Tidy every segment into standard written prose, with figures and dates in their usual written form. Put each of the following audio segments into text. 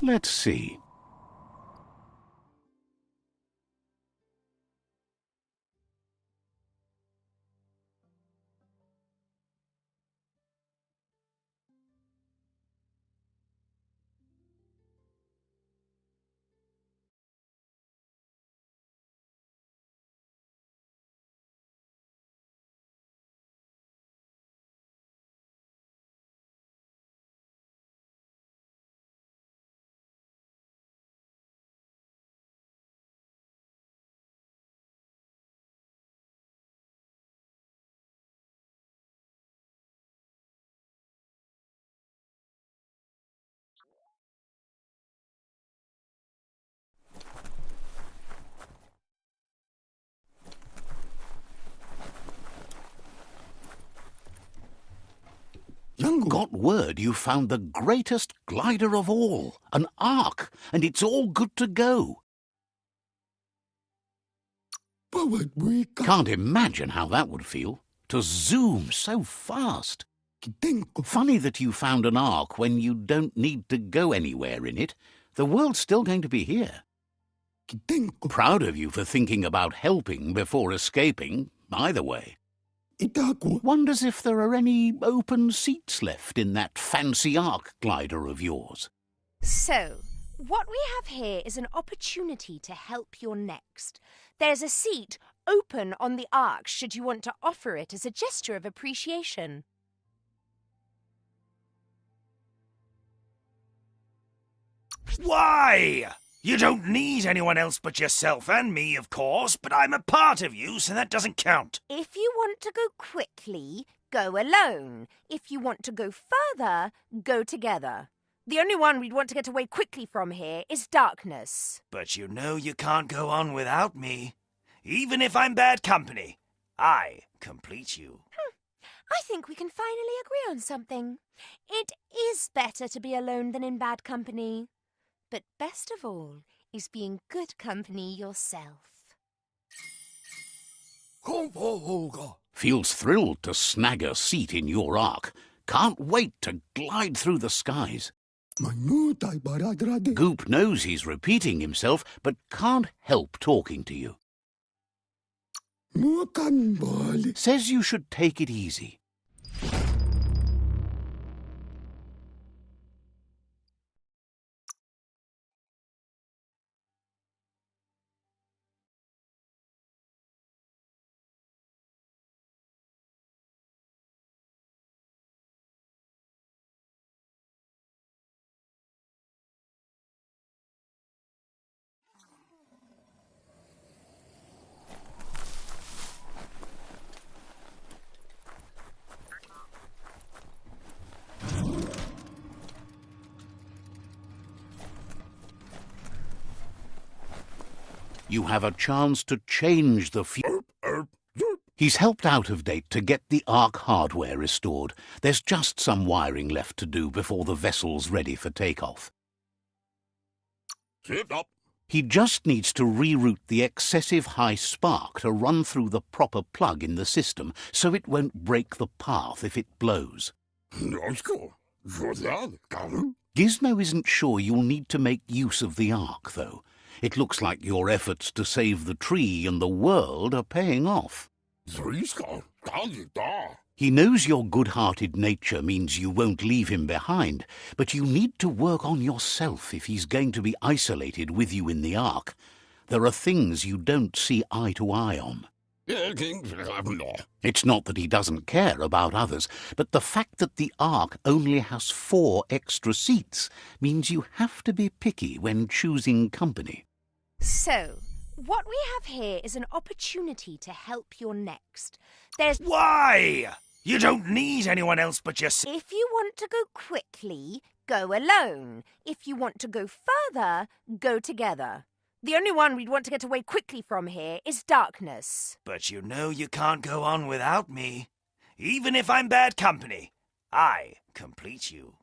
Let's see. Got word you found the greatest glider of all, an Ark, and it's all good to go. Can't imagine how that would feel, to zoom so fast. Funny that you found an Ark when you don't need to go anywhere in it. The world's still going to be here. Proud of you for thinking about helping before escaping, either way. Wonders if there are any open seats left in that fancy Ark glider of yours. So, what we have here is an opportunity to help your next. There's a seat open on the Ark should you want to offer it as a gesture of appreciation. Why? You don't need anyone else but yourself and me, of course, but I'm a part of you, so that doesn't count. If you want to go quickly, go alone. If you want to go further, go together. The only one we'd want to get away quickly from here is darkness. But you know you can't go on without me. Even if I'm bad company, I complete you. I think we can finally agree on something. It is better to be alone than in bad company. But best of all is being good company yourself. Feels thrilled to snag a seat in your Ark. Can't wait to glide through the skies. Goop knows he's repeating himself, but can't help talking to you. Says you should take it easy. You have a chance to change the future. He's helped out of date to get the Ark hardware restored. There's just some wiring left to do before the vessel's ready for takeoff. He just needs to reroute the excessive high spark to run through the proper plug in the system so it won't break the path if it blows. Gizmo isn't sure you'll need to make use of the Ark, though. It looks like your efforts to save the tree and the world are paying off. He knows your good-hearted nature means you won't leave him behind, but you need to work on yourself if he's going to be isolated with you in the Ark. There are things you don't see eye to eye on. It's not that he doesn't care about others, but the fact that the Ark only has 4 extra seats means you have to be picky when choosing company. So, what we have here is an opportunity to help your next. There's... Why? You don't need anyone else but yourself. If you want to go quickly, go alone. If you want to go further, go together. The only one we'd want to get away quickly from here is darkness. But you know you can't go on without me. Even if I'm bad company, I complete you.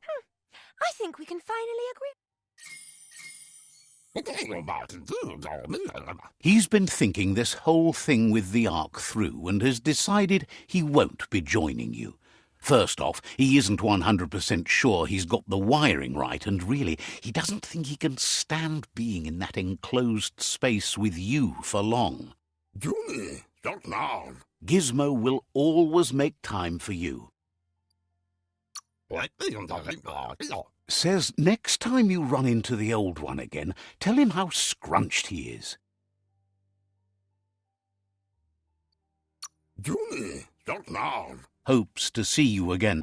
I think we can finally agree. He's been thinking this whole thing with the Ark through and has decided he won't be joining you. First off, he isn't 100% sure he's got the wiring right, and really, he doesn't think he can stand being in that enclosed space with you for long. Junie, not now. Gizmo will always make time for you. Says next time you run into the old one again, tell him how scrunched he is. Junie, not now. Hopes to see you again.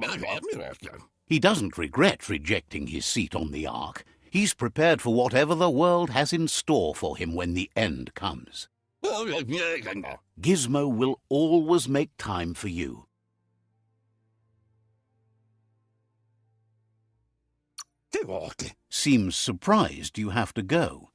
He doesn't regret rejecting his seat on the Ark. He's prepared for whatever the world has in store for him when the end comes. Gizmo will always make time for you. Seems surprised you have to go.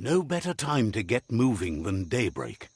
No better time to get moving than daybreak.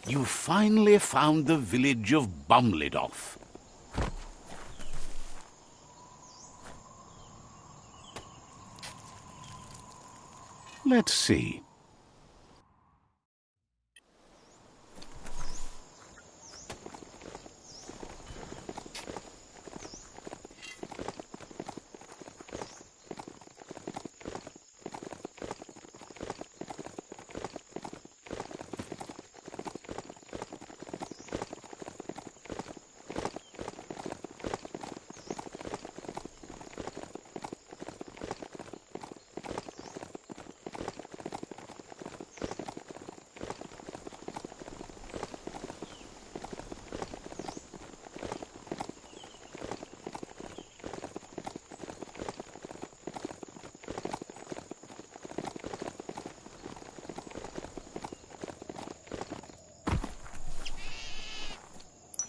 You finally found the village of Bumlidoff. Let's see.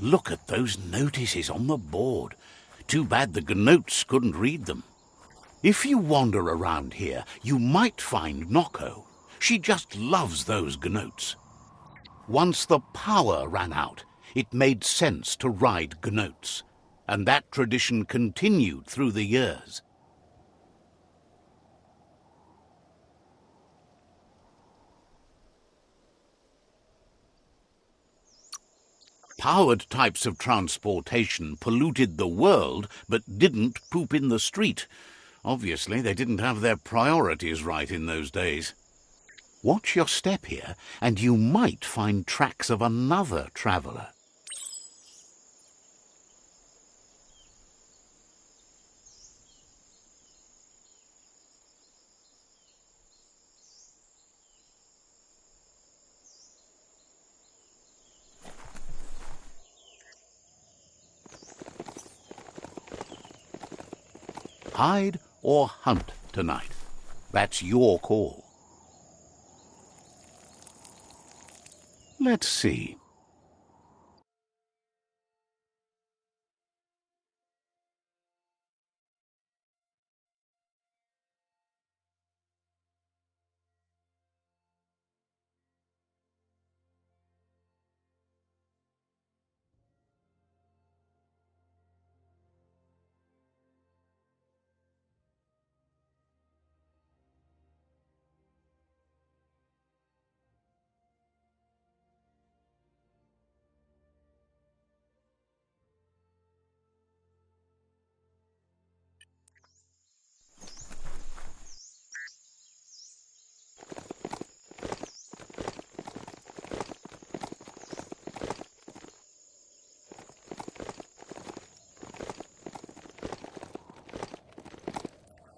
Look at those notices on the board. Too bad the gnotes couldn't read them. If you wander around here, you might find Noko. She just loves those gnotes. Once the power ran out, it made sense to ride gnotes, and that tradition continued through the years. Powered types of transportation polluted the world, but didn't poop in the street. Obviously, they didn't have their priorities right in those days. Watch your step here, and you might find tracks of another traveller. Hide or hunt tonight. That's your call. Let's see.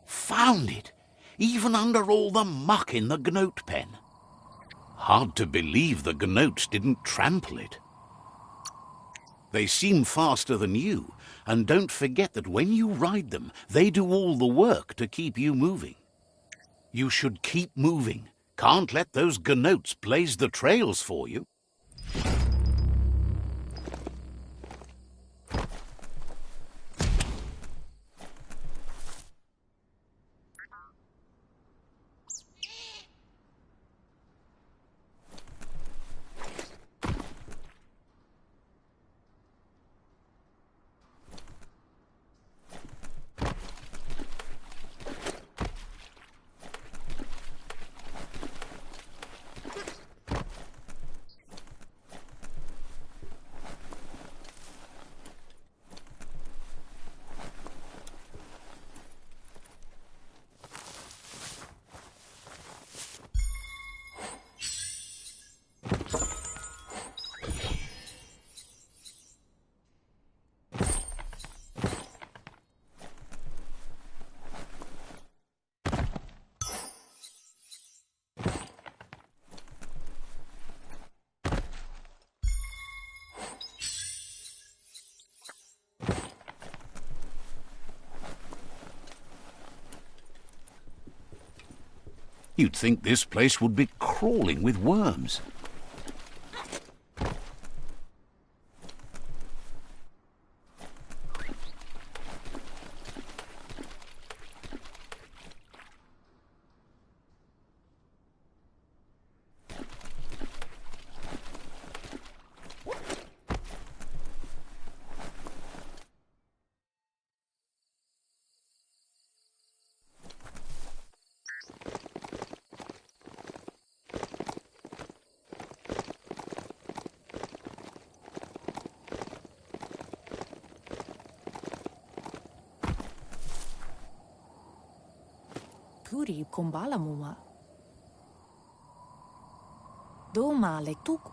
Found it, even under all the muck in the gnote pen. Hard to believe the gnotes didn't trample it. They seem faster than you, and don't forget that when you ride them, they do all the work to keep you moving. You should keep moving. Can't let those gnotes blaze the trails for you. You'd think this place would be crawling with worms.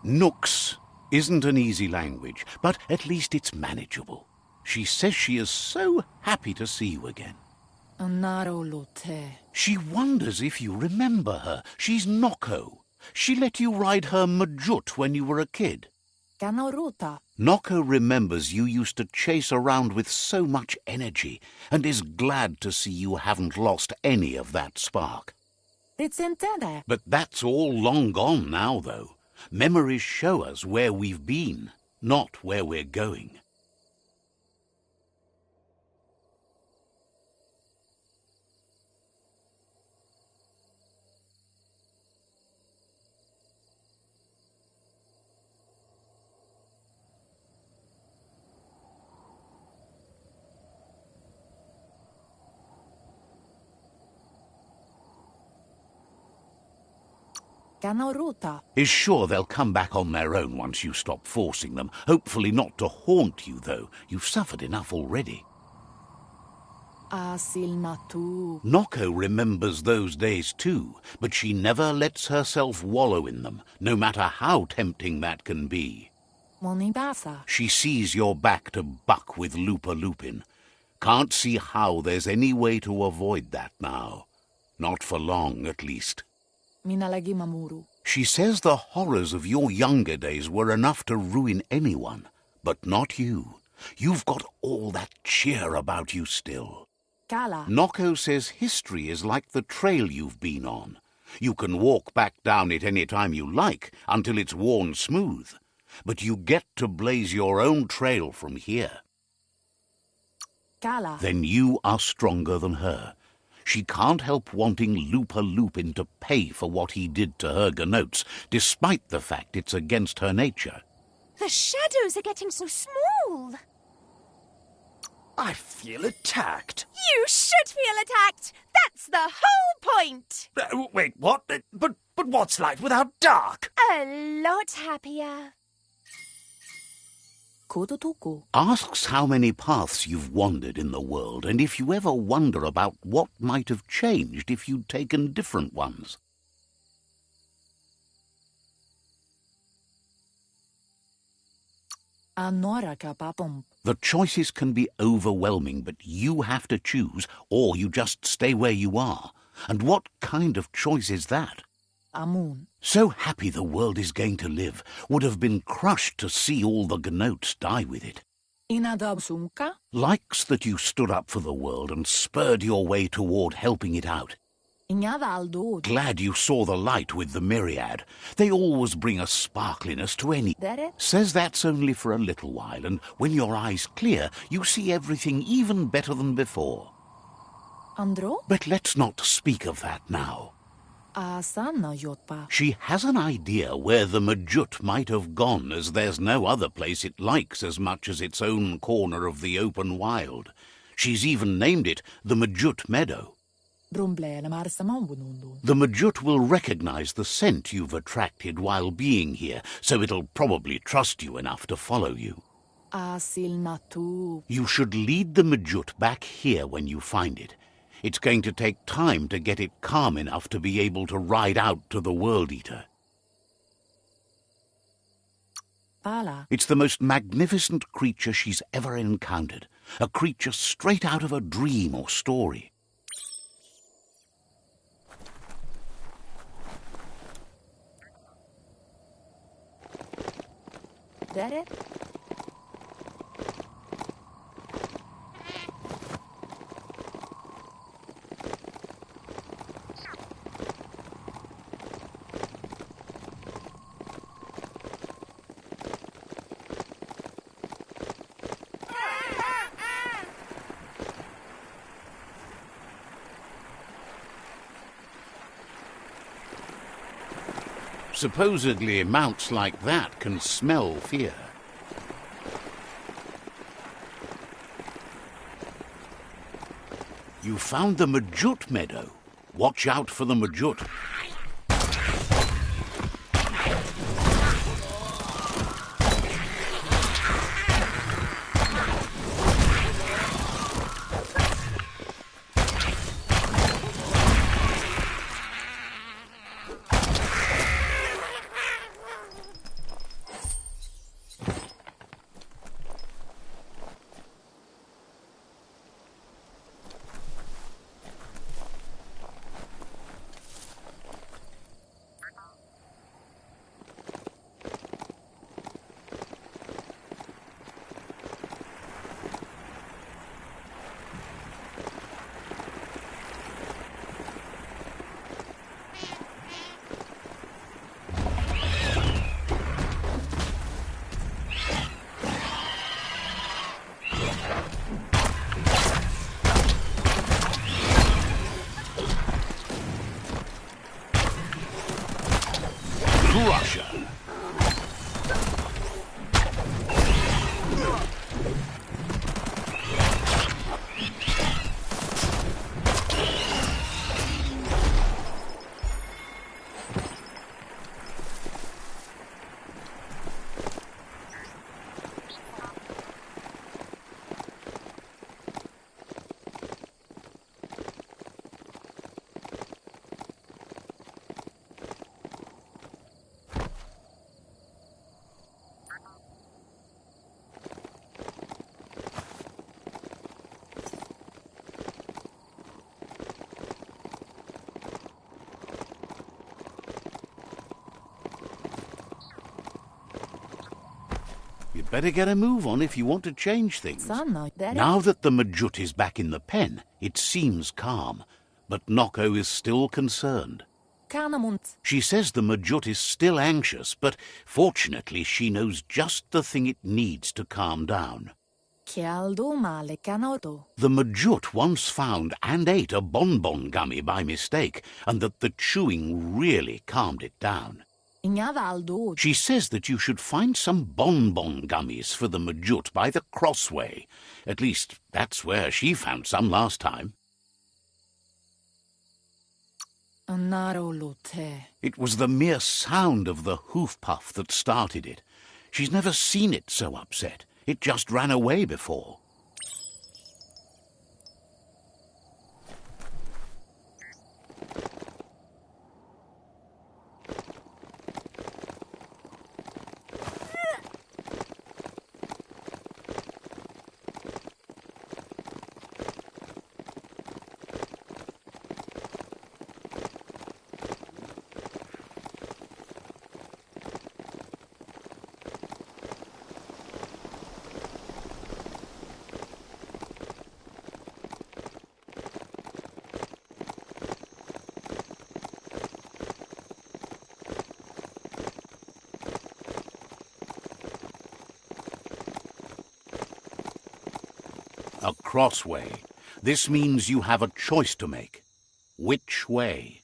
Nooks isn't an easy language, but at least it's manageable. She says she is so happy to see you again. She wonders if you remember her. She's Noko. She let you ride her Majut when you were a kid. Noko remembers you used to chase around with so much energy and is glad to see you haven't lost any of that spark. But that's all long gone now, though. Memories show us where we've been, not where we're going. Is sure they'll come back on their own once you stop forcing them. Hopefully not to haunt you, though. You've suffered enough already. Noko remembers those days too, but she never lets herself wallow in them, no matter how tempting that can be. She sees you're back to buck with Lupa Lupin. Can't see how there's any way to avoid that now. Not for long, at least. She says the horrors of your younger days were enough to ruin anyone, but not you. You've got all that cheer about you still. Noko says history is like the trail you've been on. You can walk back down it any time you like, until it's worn smooth. But you get to blaze your own trail from here. Then you are stronger than her. She can't help wanting Lupa Lupin to pay for what he did to her Gnotes, despite the fact it's against her nature. The shadows are getting so small. I feel attacked. You should feel attacked. That's the whole point. Wait, what? But what's light without dark? A lot happier. Asks how many paths you've wandered in the world, and if you ever wonder about what might have changed if you'd taken different ones. The choices can be overwhelming, but you have to choose, or you just stay where you are. And what kind of choice is that? So happy the world is going to live, would have been crushed to see all the Gnotes die with it. Likes that you stood up for the world and spurred your way toward helping it out. Glad you saw the light with the myriad. They always bring a sparkliness to any... Says that's only for a little while, and when your eyes clear, you see everything even better than before. But let's not speak of that now. She has an idea where the Majut might have gone, as there's no other place it likes as much as its own corner of the open wild. She's even named it the Majut Meadow. The Majut will recognize the scent you've attracted while being here, so it'll probably trust you enough to follow you. You should lead the Majut back here when you find it. It's going to take time to get it calm enough to be able to ride out to the World Eater. It's the most magnificent creature she's ever encountered, a creature straight out of a dream or story. That it? Supposedly, mounts like that can smell fear. You found the Majut Meadow. Watch out for the Majut. You'd better get a move on if you want to change things. Sanna, Now that the Majut is back in the pen, it seems calm, but Noko is still concerned. Kanamunt. She says the Majut is still anxious, but fortunately she knows just the thing it needs to calm down. Kialdo male canoto. The Majut once found and ate a bonbon gummy by mistake, and that the chewing really calmed it down. Ingavaldo. She says that you should find some bonbon gummies for the Majut by the crossway. At least, that's where she found some last time. Anarolote. It was the mere sound of the hoof puff that started it. She's never seen it so upset. It just ran away before. A crossway. This means you have a choice to make. Which way?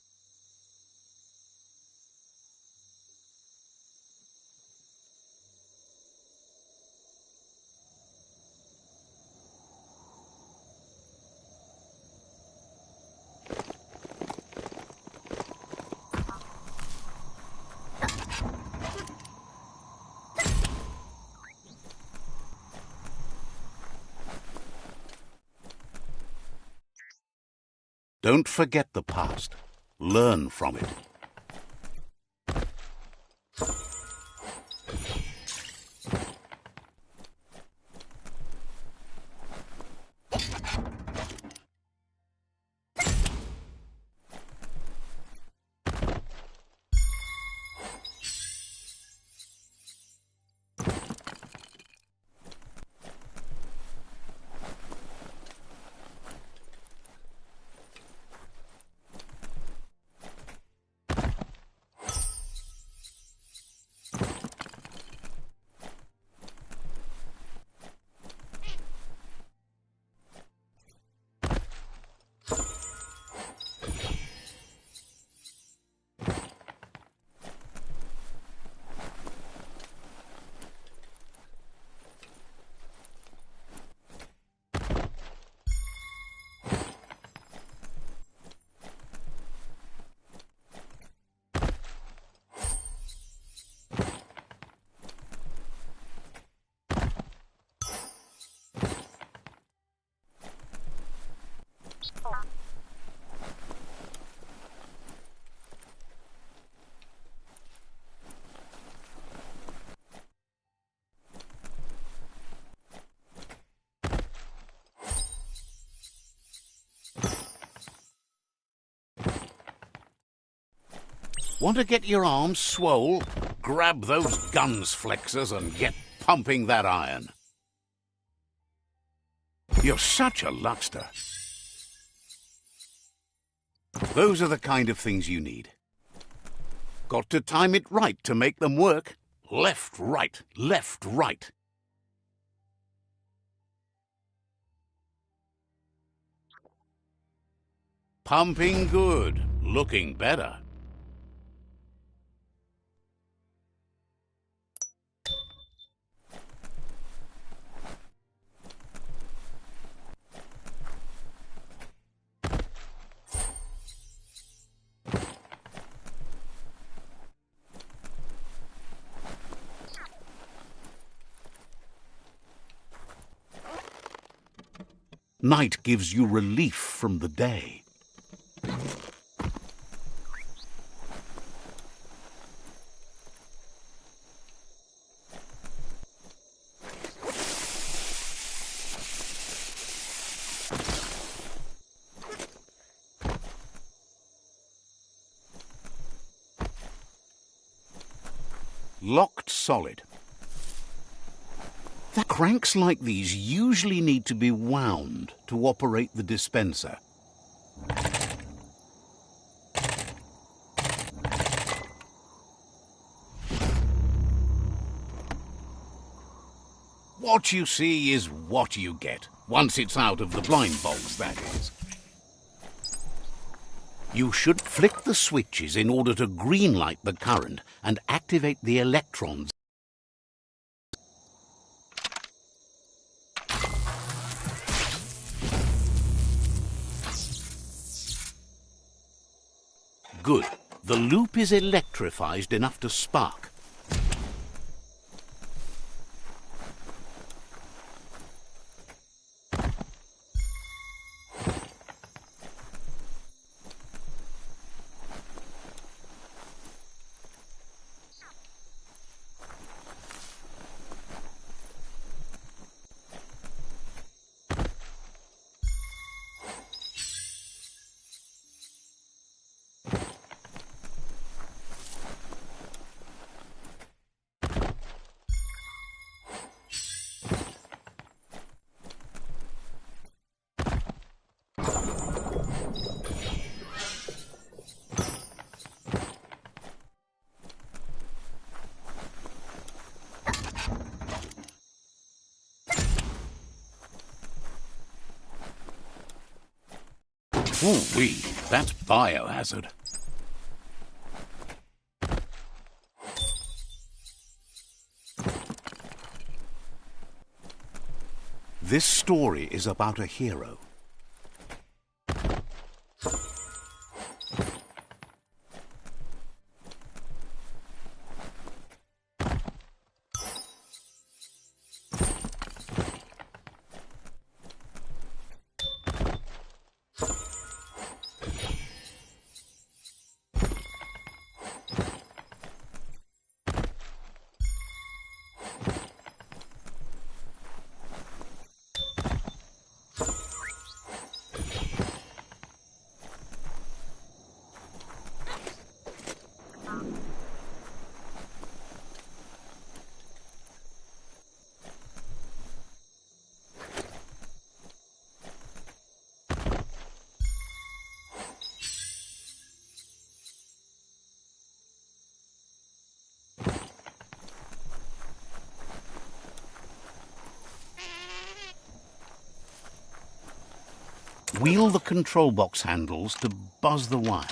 Don't forget the past. Learn from it. Want to get your arms swole? Grab those guns flexors and get pumping that iron. You're such a luckster. Those are the kind of things you need. Got to time it right to make them work. Left, right, left, right. Pumping good, looking better. Night gives you relief from the day. Locked solid. The cranks like these usually need to be wound to operate the dispenser. What you see is what you get, once it's out of the blind box, that is. You should flick the switches in order to greenlight the current and activate the electrons. Good. The loop is electrified enough to spark. Ooh-wee, that's biohazard. This story is about a hero. Wheel the control box handles to buzz the wire.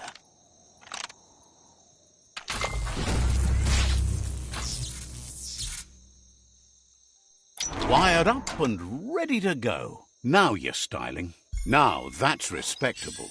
Wired up and ready to go. Now you're styling. Now that's respectable.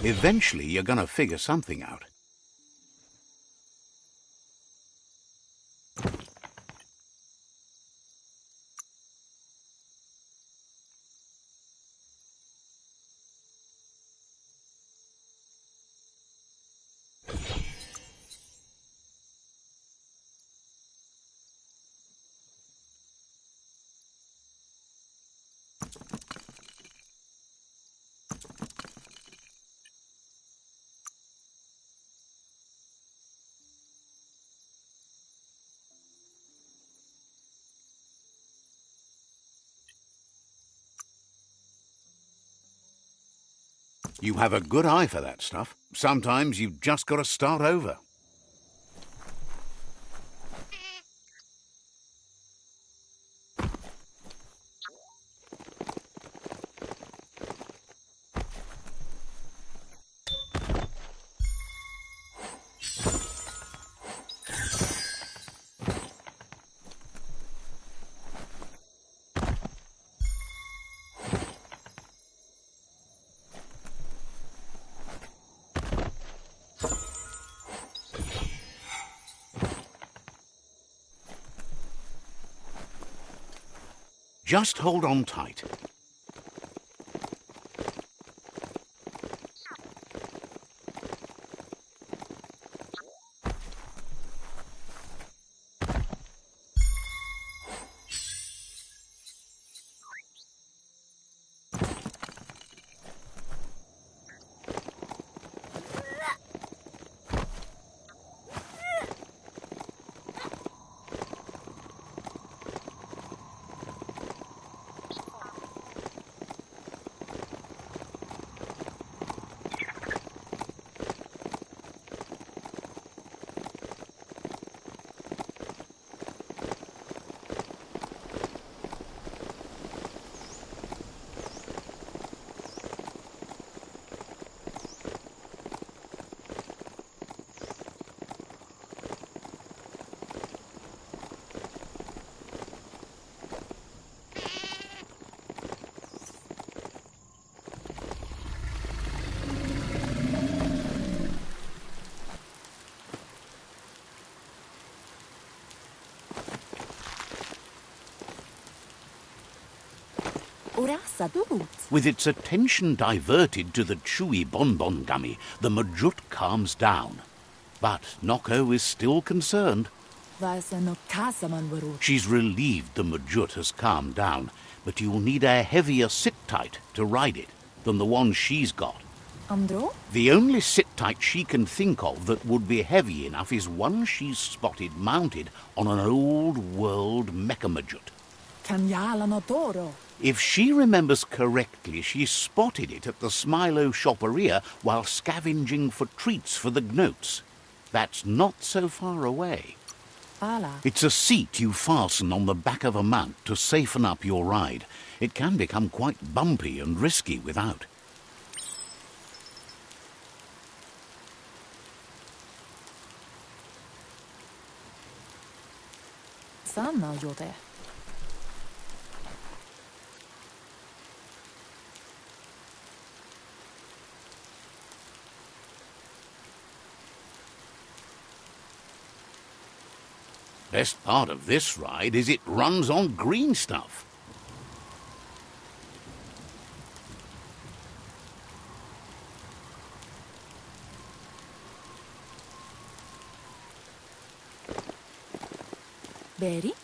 Eventually, you're going to figure something out. You have a good eye for that stuff. Sometimes you've just got to start over. Just hold on tight. Ora sadut. With its attention diverted to the chewy bonbon gummy, the Majut calms down. But Noko is still concerned. Vaise no kasaman varu. She's relieved the Majut has calmed down, but you'll need a heavier sit-tight to ride it than the one she's got. Andro? The only sit-tight she can think of that would be heavy enough is one she's spotted mounted on an old-world mecha-Majut. Kanyala no toro. If she remembers correctly, she spotted it at the Smilo shopperia while scavenging for treats for the gnotes. That's not so far away. Ala. It's a seat you fasten on the back of a mount to safen up your ride. It can become quite bumpy and risky without. Sanna jote. Best part of this ride is it runs on green stuff. Beri?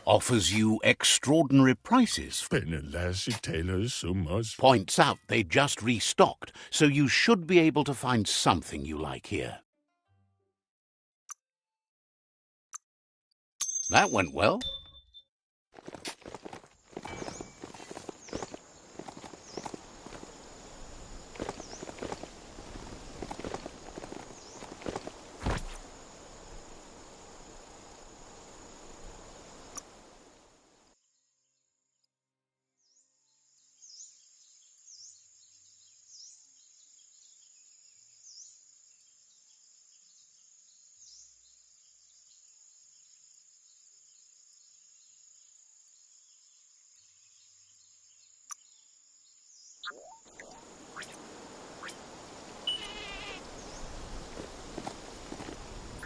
Offers you extraordinary prices. Points out they just restocked, so you should be able to find something you like here. That went well.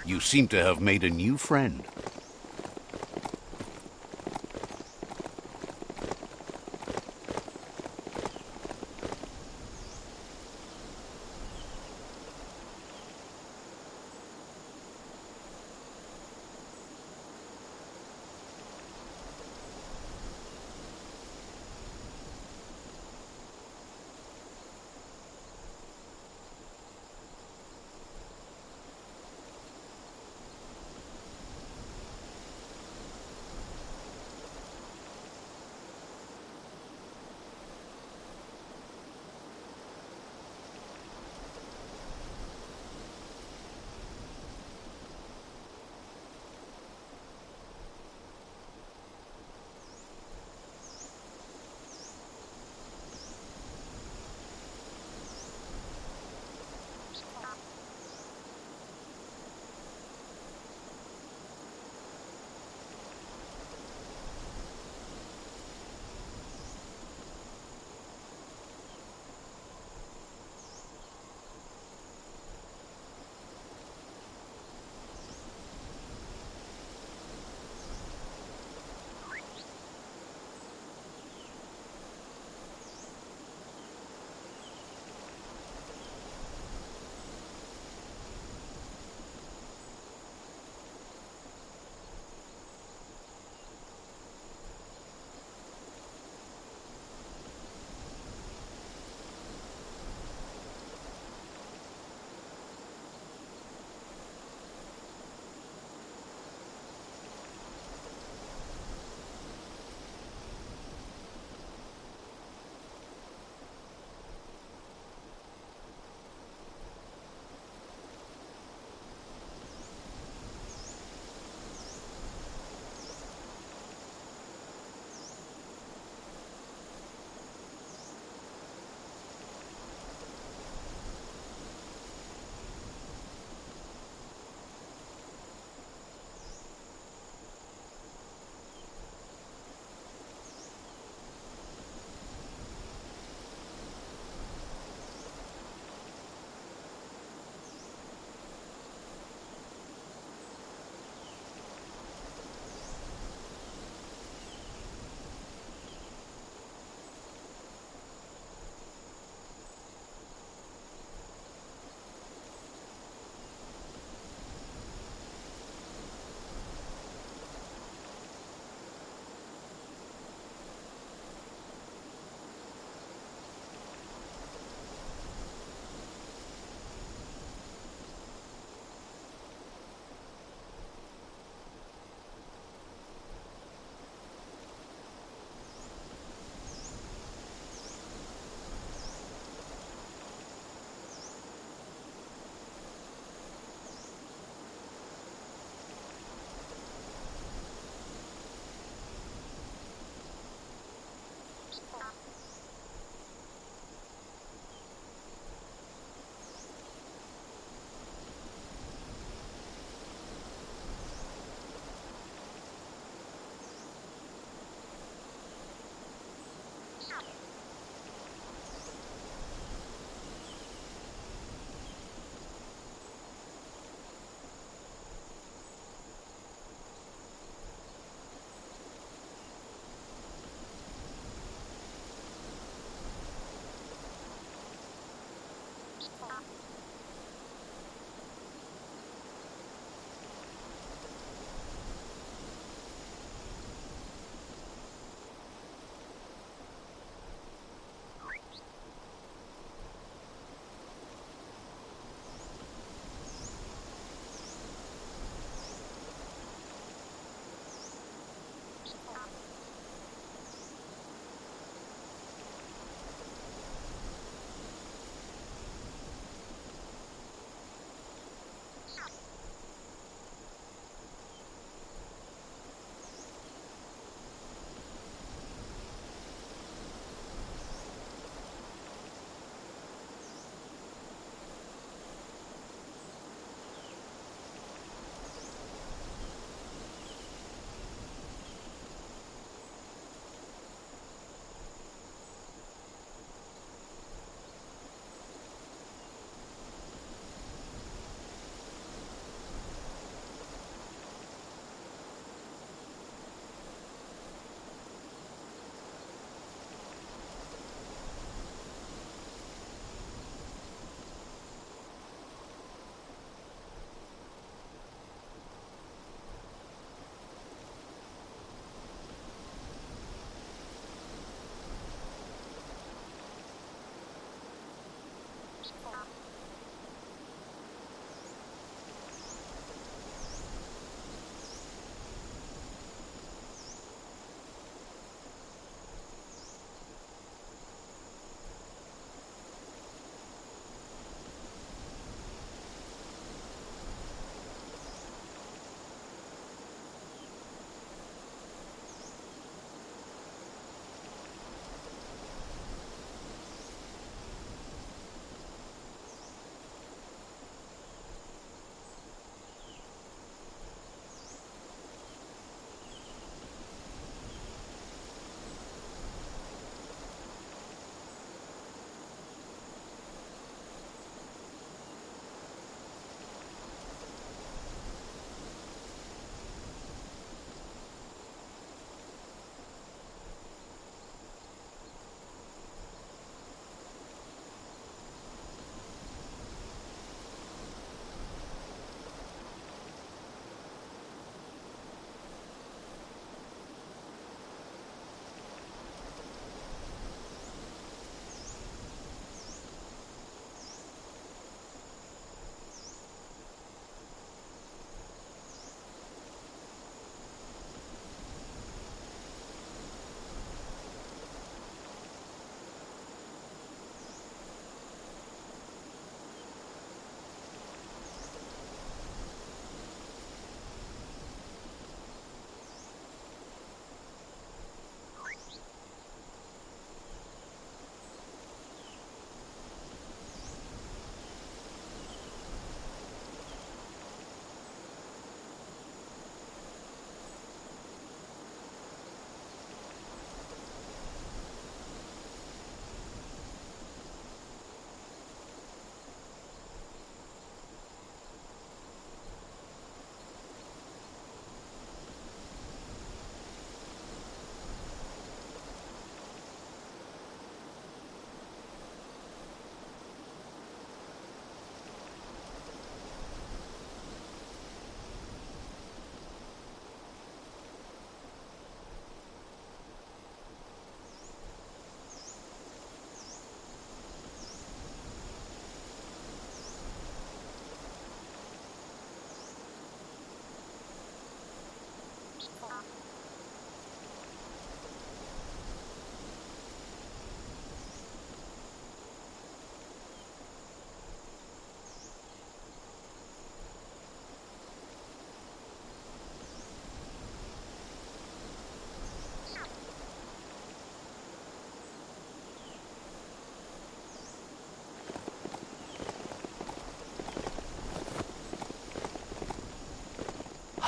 You seem to have made a new friend.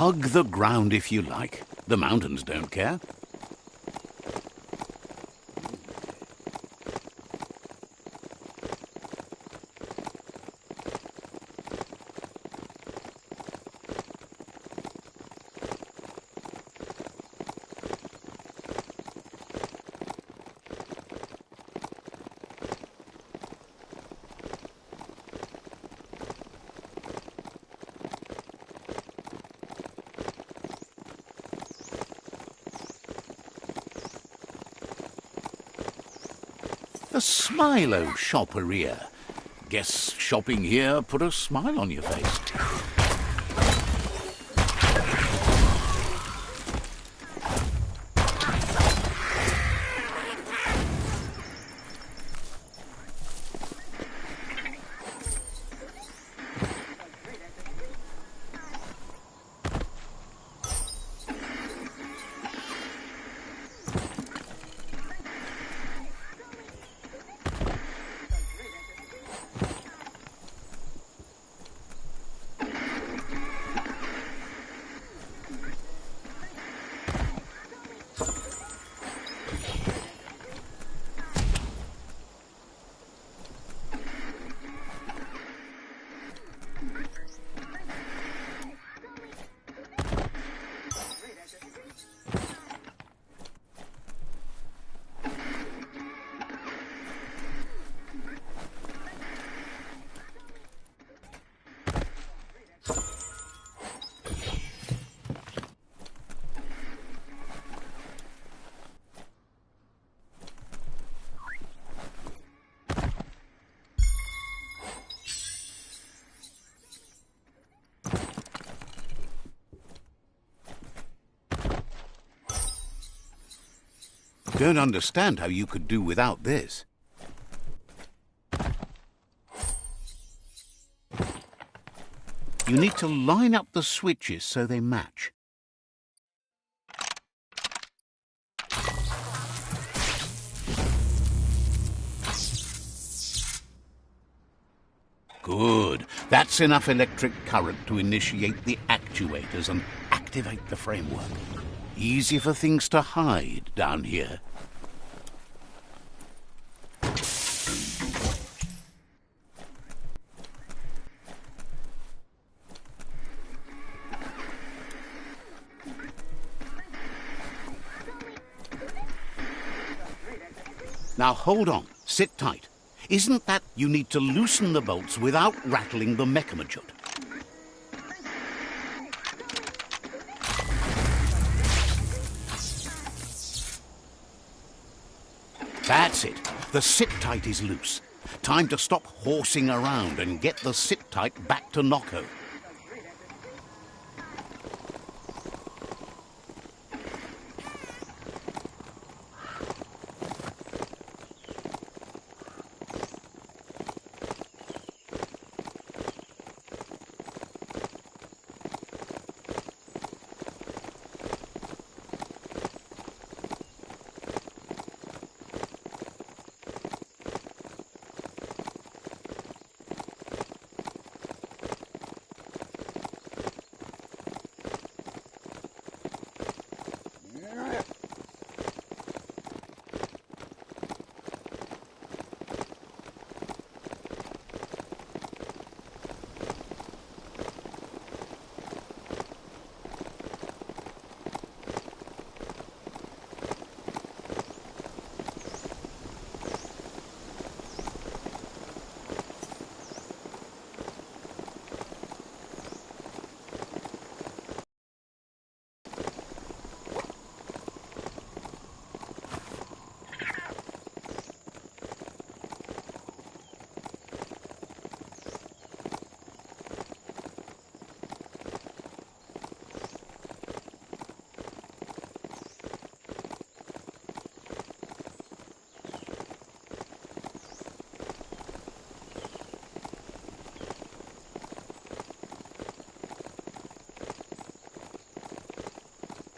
Hug the ground if you like. The mountains don't care. A smile-o shopperia. Guess shopping here put a smile on your face. Don't understand how you could do without this. You need to line up the switches so they match. Good. That's enough electric current to initiate the actuators and activate the framework. Easy for things to hide down here. Now hold on, sit tight. Isn't that you need to loosen the bolts without rattling the mechamojout? That's it. The sit-tight is loose. Time to stop horsing around and get the sit-tight back to Nocco.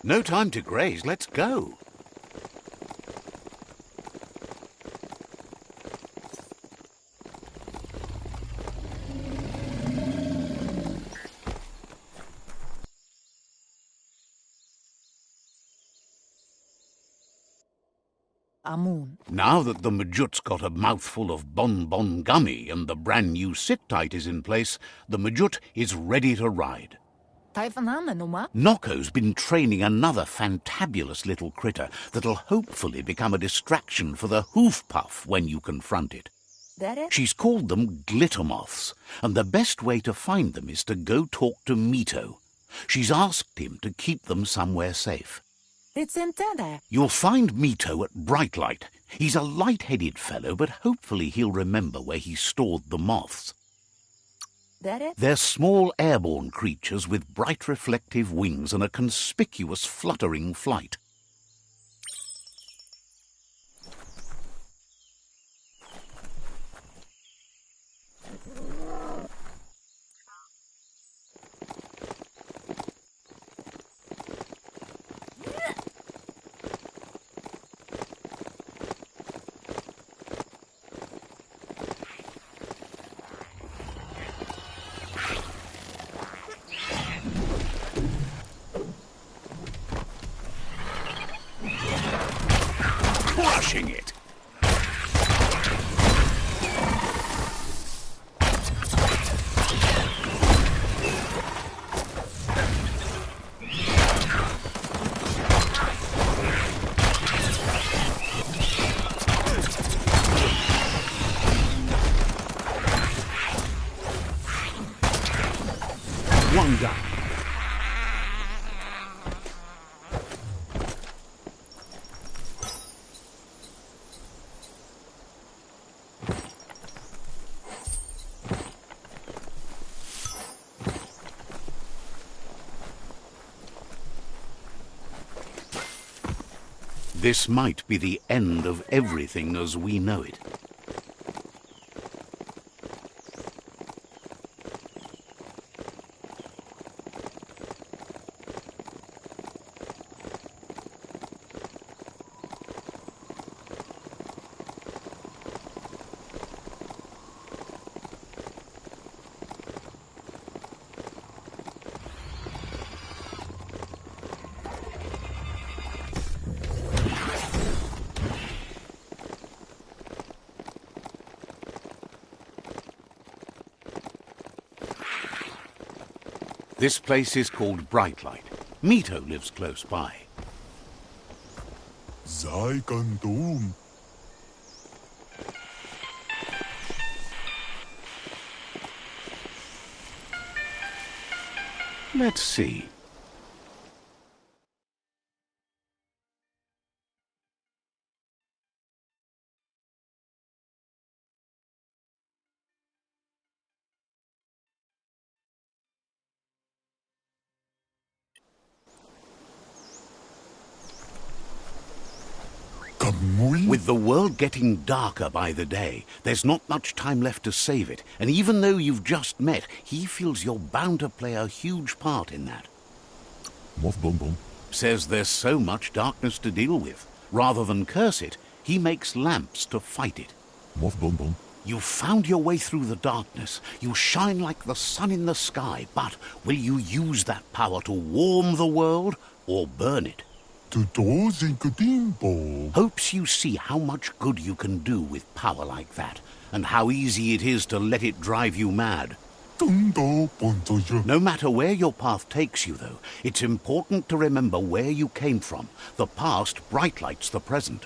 No time to graze, let's go. Amun. Now that the Majut's got a mouthful of bonbon gummy and the brand new sit-tight is in place, the Majut is ready to ride. Taifanana numa. Nokko's been training another fantabulous little critter that'll hopefully become a distraction for the hoof puff when you confront it. Dere. She's called them glitter moths, and the best way to find them is to go talk to Mito. She's asked him to keep them somewhere safe. It's intended. You'll find Mito at Bright Light. He's a light-headed fellow, but hopefully he'll remember where he stored the moths. Dere. They're small airborne creatures with bright reflective wings and a conspicuous fluttering flight. Crushing it! One down. This might be the end of everything as we know it. This place is called Bright Light. Mito lives close by. Zygon Let's see. With the world getting darker by the day, there's not much time left to save it, and even though you've just met, he feels you're bound to play a huge part in that. Moth Bonbon. Says there's so much darkness to deal with. Rather than curse it, he makes lamps to fight it. Moth Bonbon. You've found your way through the darkness. You shine like the sun in the sky, but will you use that power to warm the world or burn it? Hopes you see how much good you can do with power like that, and how easy it is to let it drive you mad. No matter where your path takes you, though, it's important to remember where you came from. The past bright lights the present.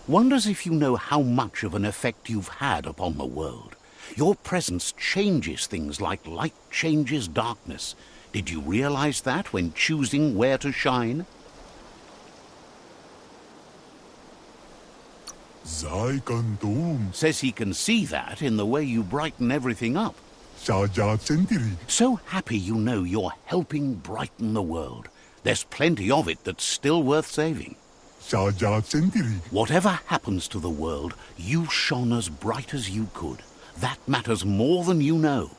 Wonders if you know how much of an effect you've had upon the world. Your presence changes things like light changes darkness. Did you realize that when choosing where to shine? Says he can see that in the way you brighten everything up. So happy you know you're helping brighten the world. There's plenty of it that's still worth saving. Whatever happens to the world, you shone as bright as you could. That matters more than you know.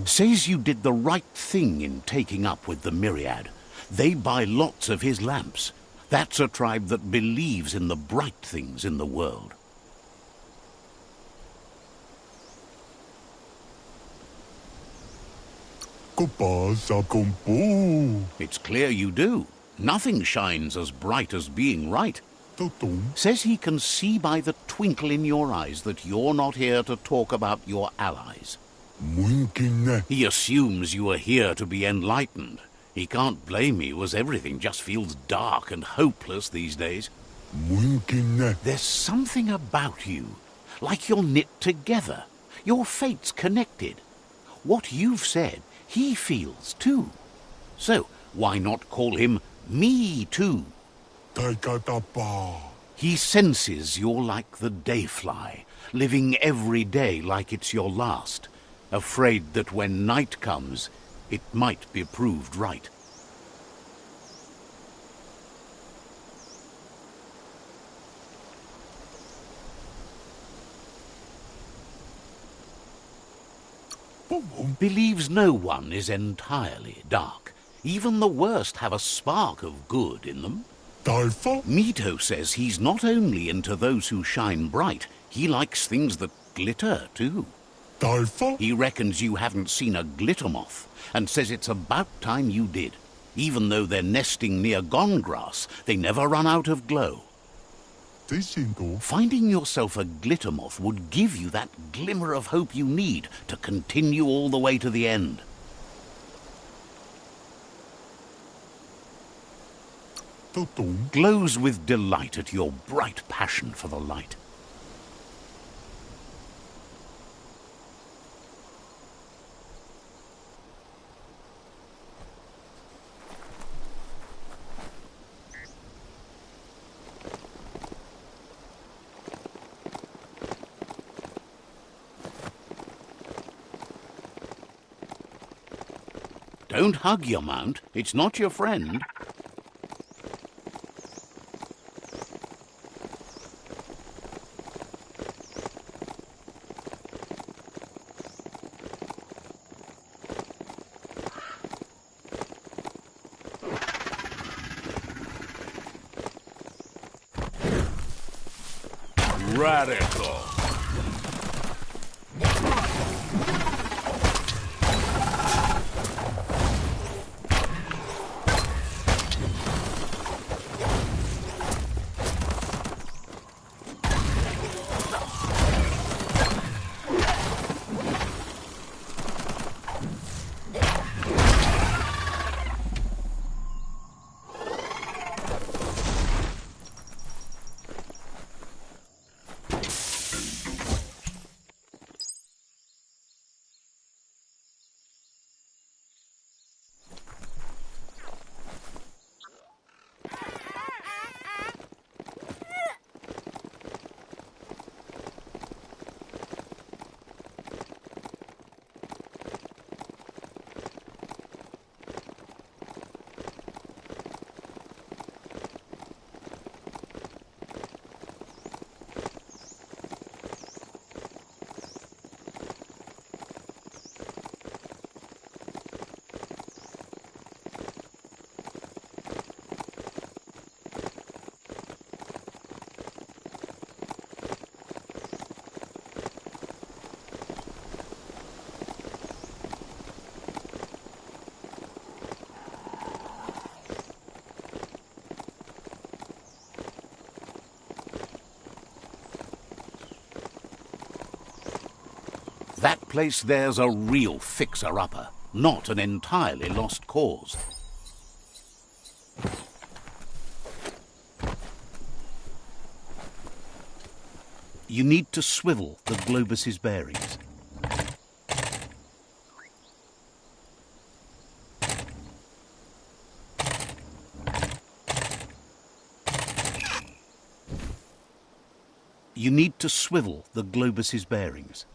Says you did the right thing in taking up with the Myriad. They buy lots of his lamps. That's a tribe that believes in the bright things in the world. It's clear you do. Nothing shines as bright as being right. Totum. Says he can see by the twinkle in your eyes that you're not here to talk about your allies. Muinkin. He assumes you are here to be enlightened. He can't blame you, as everything just feels dark and hopeless these days. Muinkin. There's something about you, like you're knit together. Your fate's connected. What you've said, he feels too. So, why not call him Me Too? Taikatapa. He senses you're like the dayfly, living every day like it's your last, afraid that when night comes, it might be proved right. Believes no one is entirely dark. Even the worst have a spark of good in them. Taifa. Mito says he's not only into those who shine bright, he likes things that glitter too. Taifa. He reckons you haven't seen a glitter moth, and says it's about time you did. Even though they're nesting near gone grass, they never run out of glow. Tisinto. Finding yourself a glitter moth would give you that glimmer of hope you need to continue all the way to the end. Totum. Glows with delight at your bright passion for the light. Don't hug your mount. It's not your friend. Radical. That place there's a real fixer-upper, not an entirely lost cause. You need to swivel the globus's bearings. You need to swivel the globus's bearings.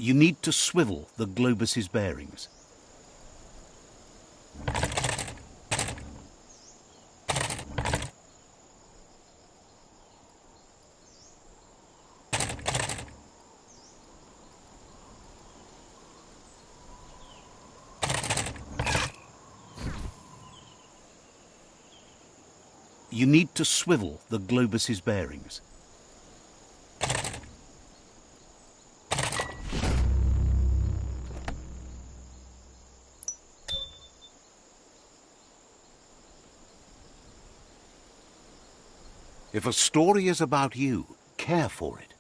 You need to swivel the globus's bearings. You need to swivel the globus's bearings. If a story is about you, care for it.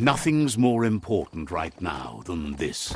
Nothing's more important right now than this.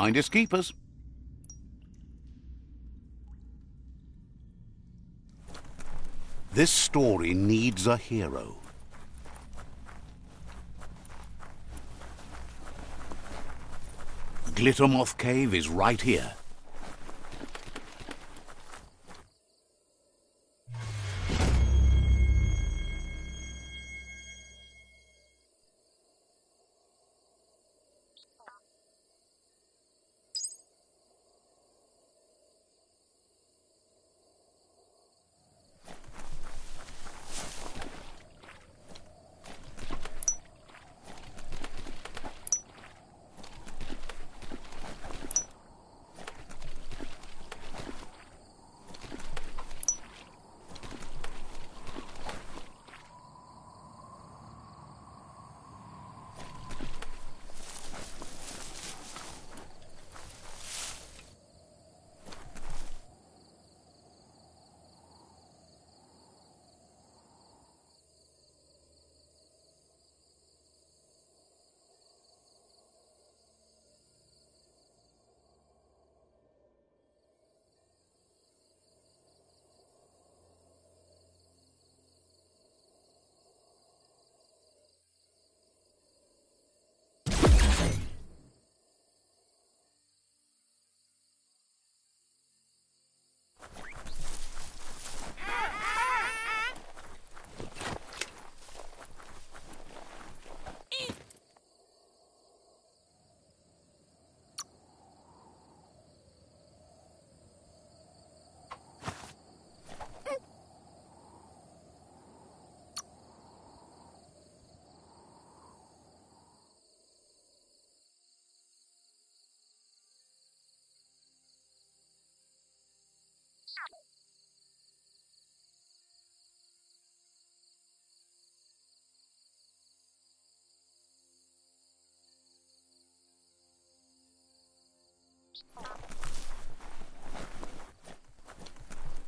Finders keepers. This story needs a hero. Glittermoth Cave is right here.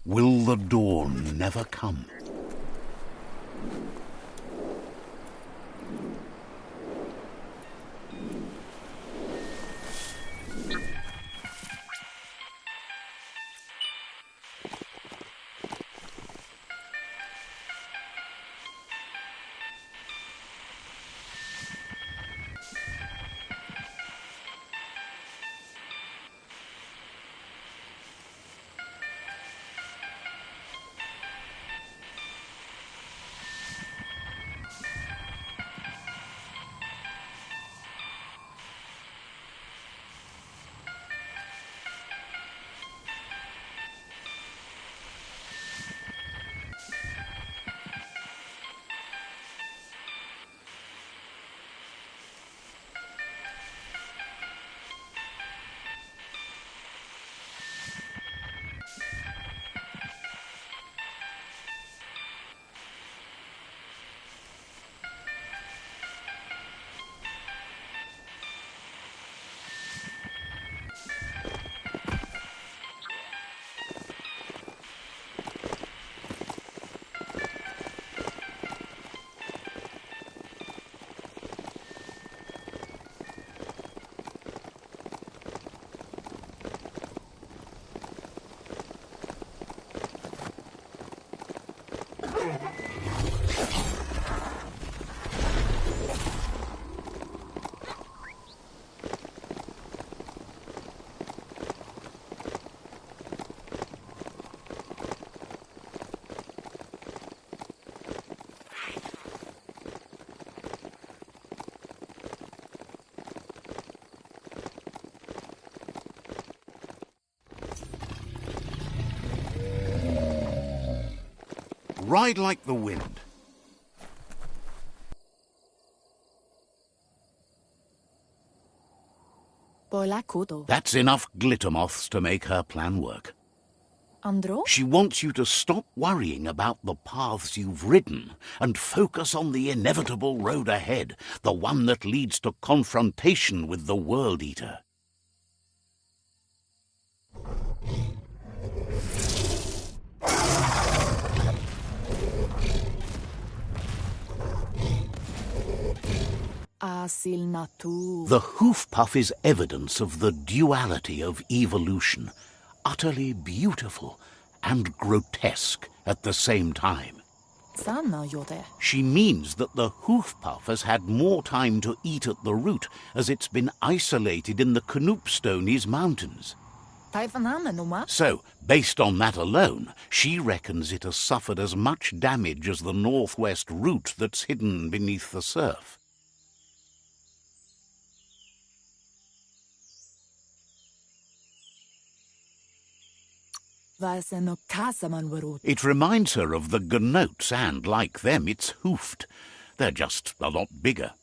Will the dawn never come? Ride like the wind. That's enough glitter moths to make her plan work. Andro? She wants you to stop worrying about the paths you've ridden and focus on the inevitable road ahead, the one that leads to confrontation with the World Eater. The hoof puff is evidence of the duality of evolution, utterly beautiful and grotesque at the same time. She means that the hoof puff has had more time to eat at the root as it's been isolated in the Knoopstonies mountains. So, based on that alone, she reckons it has suffered as much damage as the northwest root that's hidden beneath the surf. It reminds her of the gnotes, and, like them, it's hoofed. They're just a lot bigger.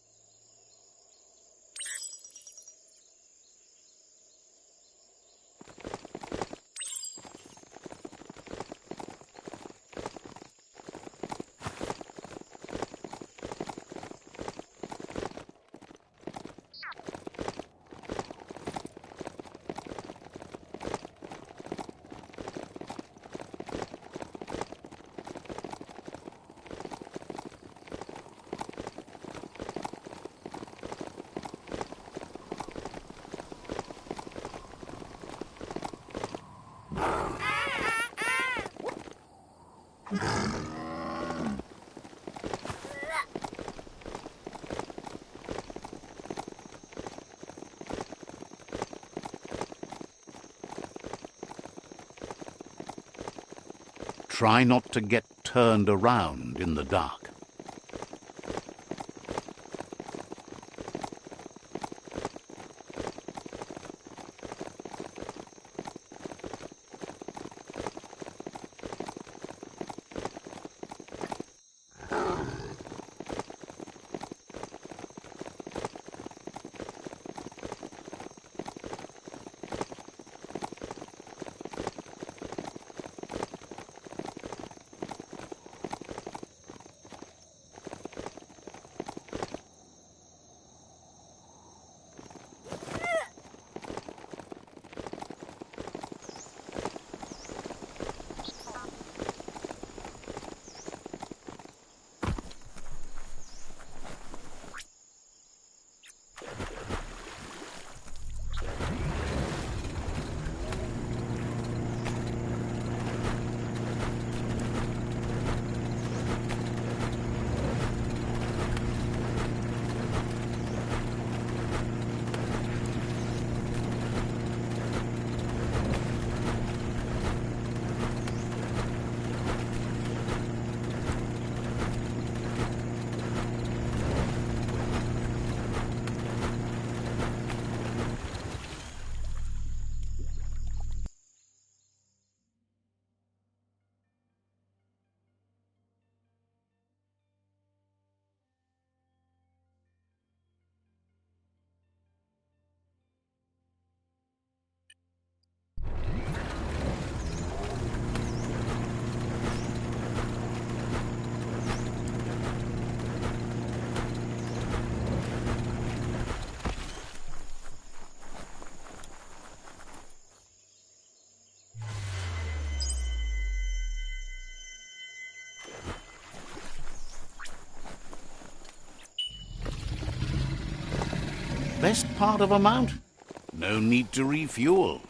Try not to get turned around in the dark. best part of a mount. No need to refuel.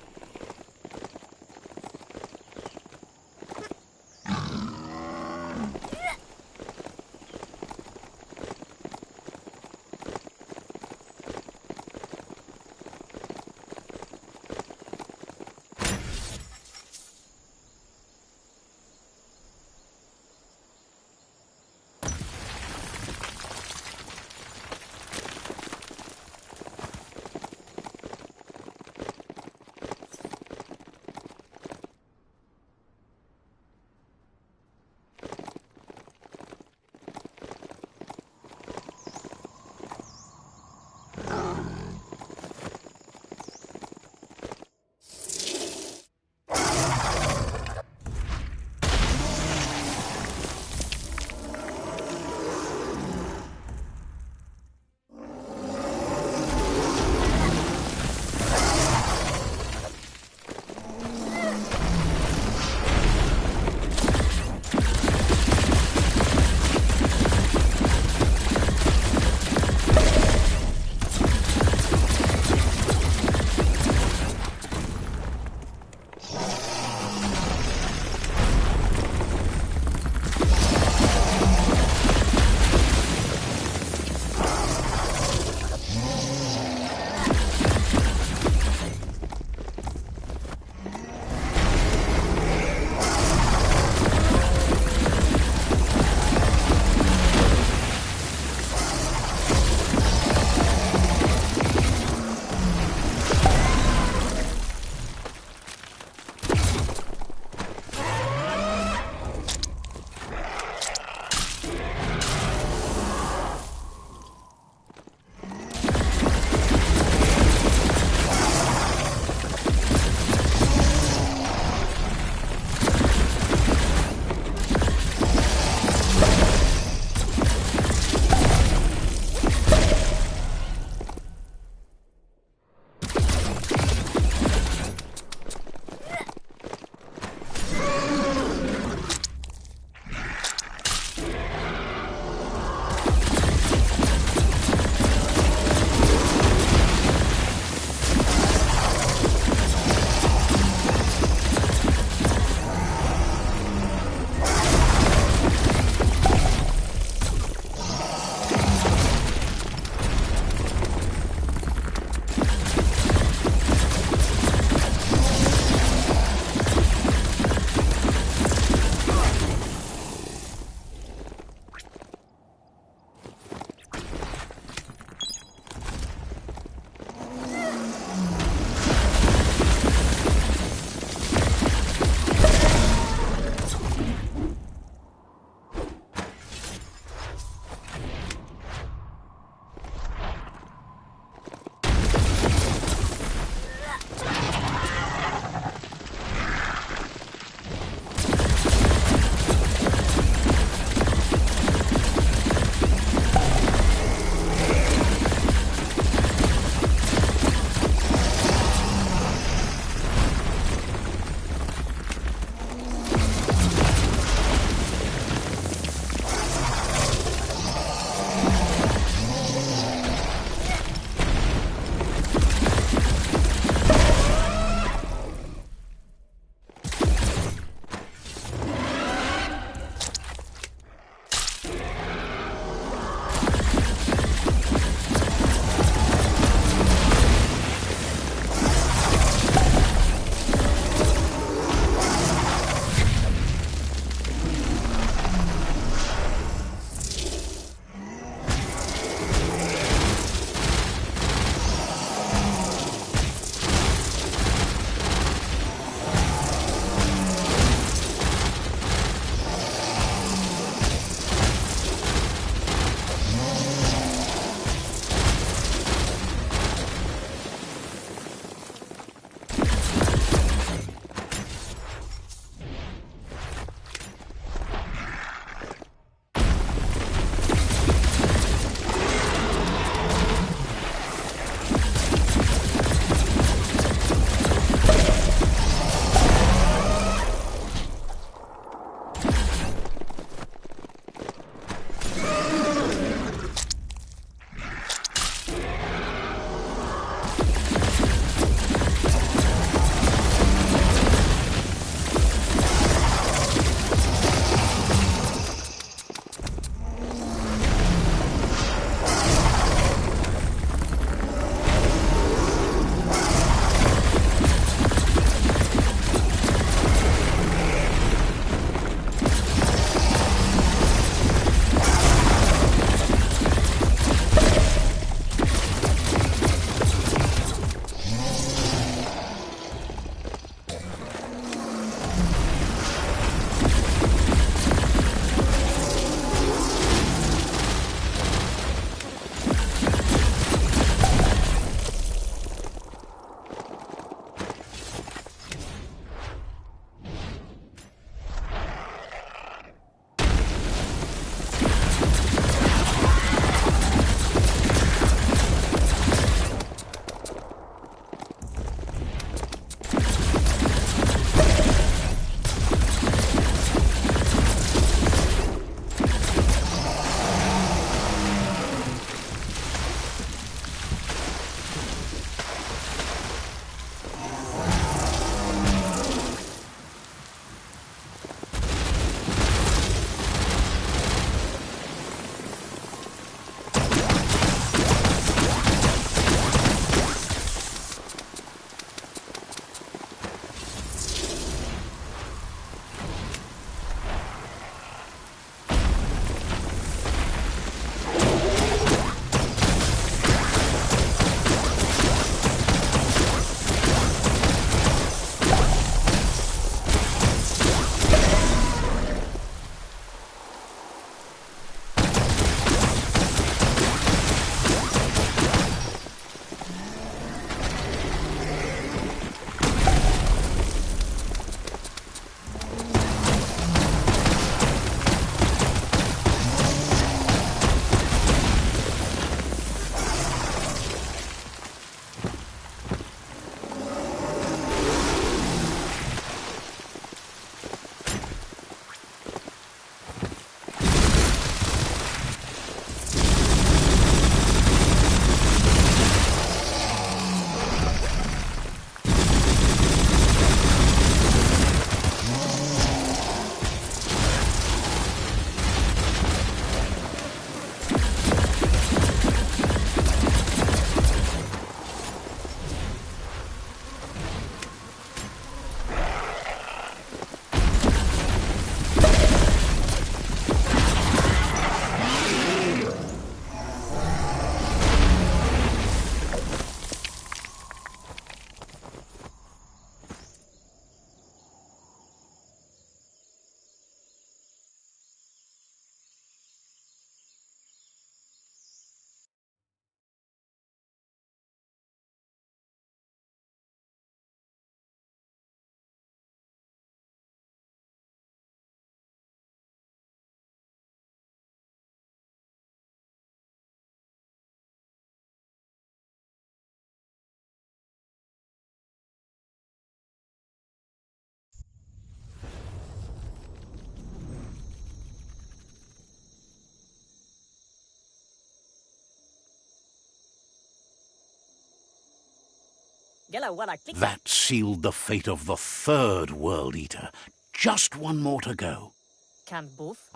That sealed the fate of the third World Eater. Just one more to go.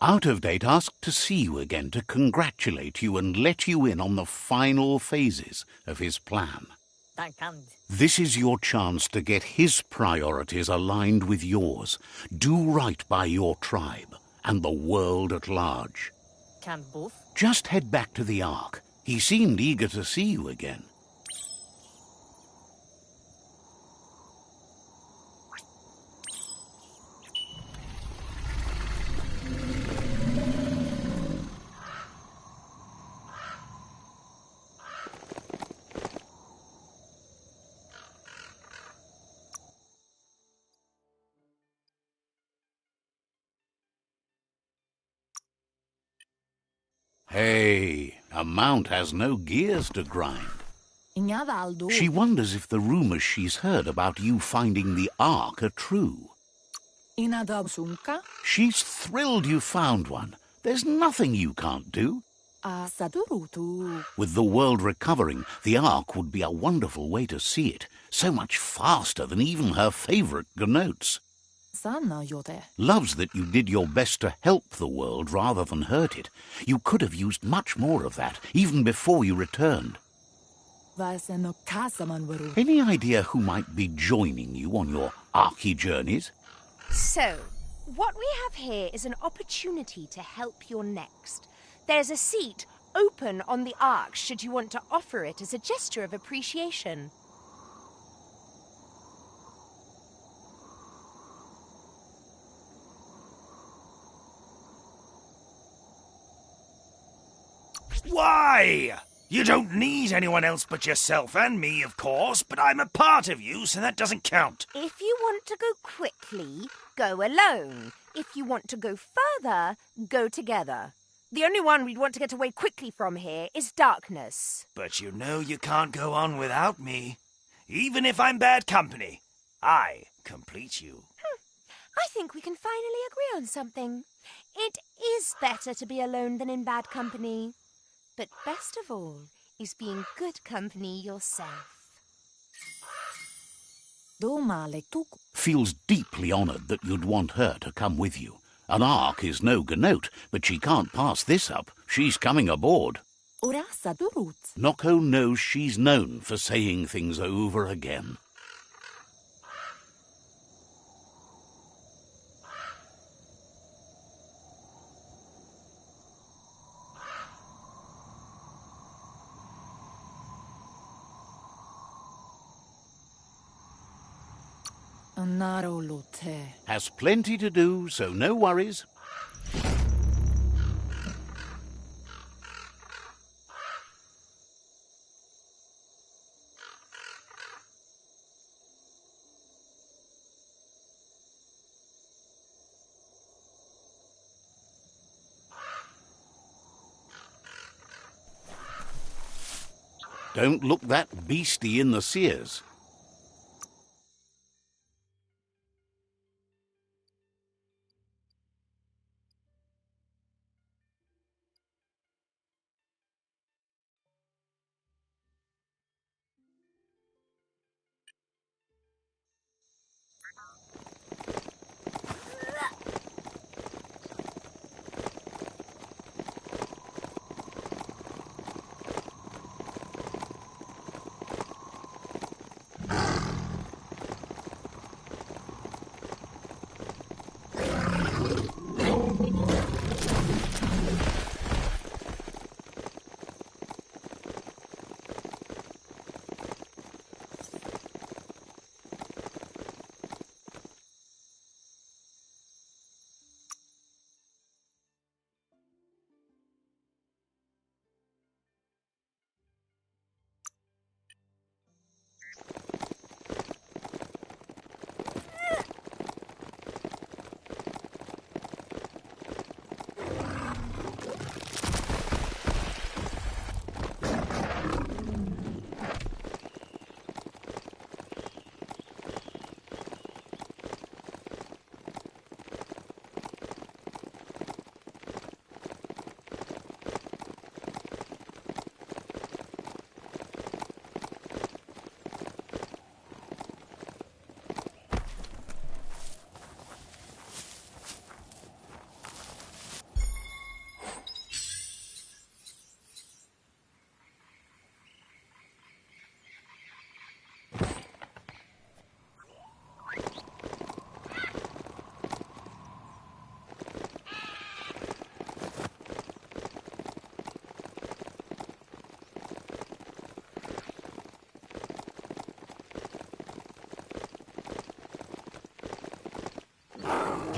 Out of Date asked to see you again to congratulate you and let you in on the final phases of his plan. This is your chance to get his priorities aligned with yours. Do right by your tribe and the world at large. Just head back to the Ark. He seemed eager to see you again. Hey, a mount has no gears to grind. She wonders if the rumors she's heard about you finding the Ark are true. She's thrilled you found one. There's nothing you can't do. With the world recovering, the Ark would be a wonderful way to see it. So much faster than even her favorite Gnotes. Loves that you did your best to help the world rather than hurt it. You could have used much more of that, even before you returned. Any idea who might be joining you on your Arky journeys? So, what we have here is an opportunity to help your next. There's a seat open on the Ark should you want to offer it as a gesture of appreciation. Why? You don't need anyone else but yourself and me, of course, but I'm a part of you, so that doesn't count. If you want to go quickly, go alone. If you want to go further, go together. The only one we'd want to get away quickly from here is darkness. But you know you can't go on without me. Even if I'm bad company, I complete you. I think we can finally agree on something. It is better to be alone than in bad company. But best of all is being good company yourself. Feels deeply honored that you'd want her to come with you. An Ark is no Gnote, but she can't pass this up. She's coming aboard. Noko knows she's known for saying things over again. Has plenty to do, so no worries. Don't look that beastie in the sears.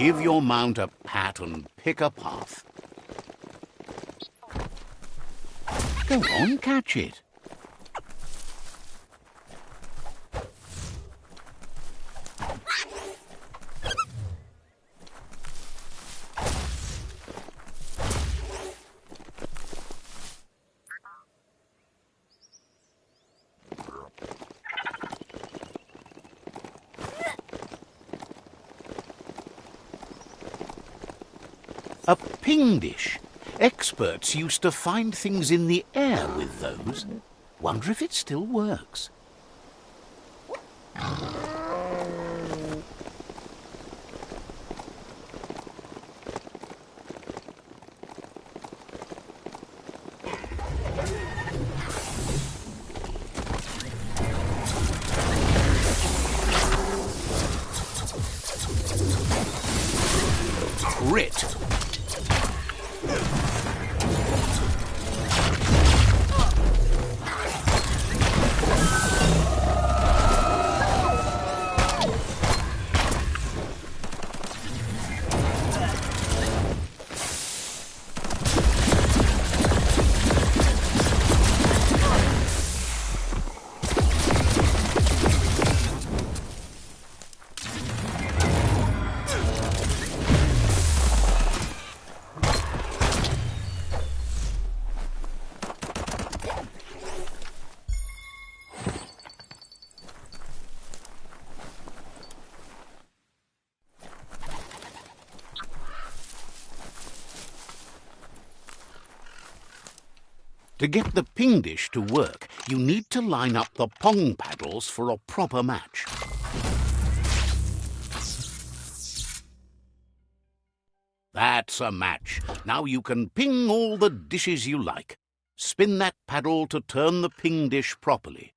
Give your mount a pat and pick a path. Go on, catch it. A ping dish. Experts used to find things in the air with those. Wonder if it still works. Crit. To get the ping dish to work, you need to line up the pong paddles for a proper match. That's a match. Now you can ping all the dishes you like. Spin that paddle to turn the ping dish properly.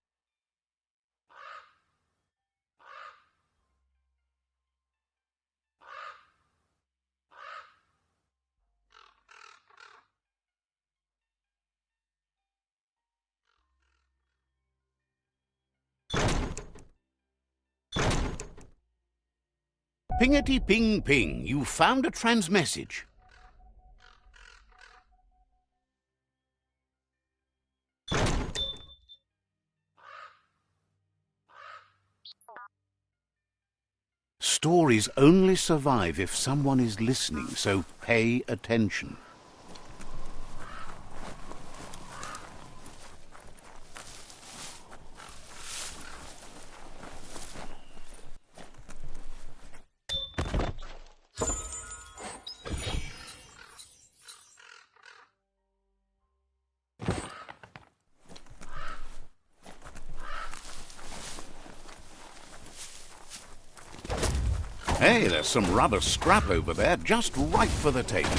Pingety ping ping, you found a transmessage. Stories only survive if someone is listening, so pay attention. Hey, there's some rubber scrap over there, just right for the taking.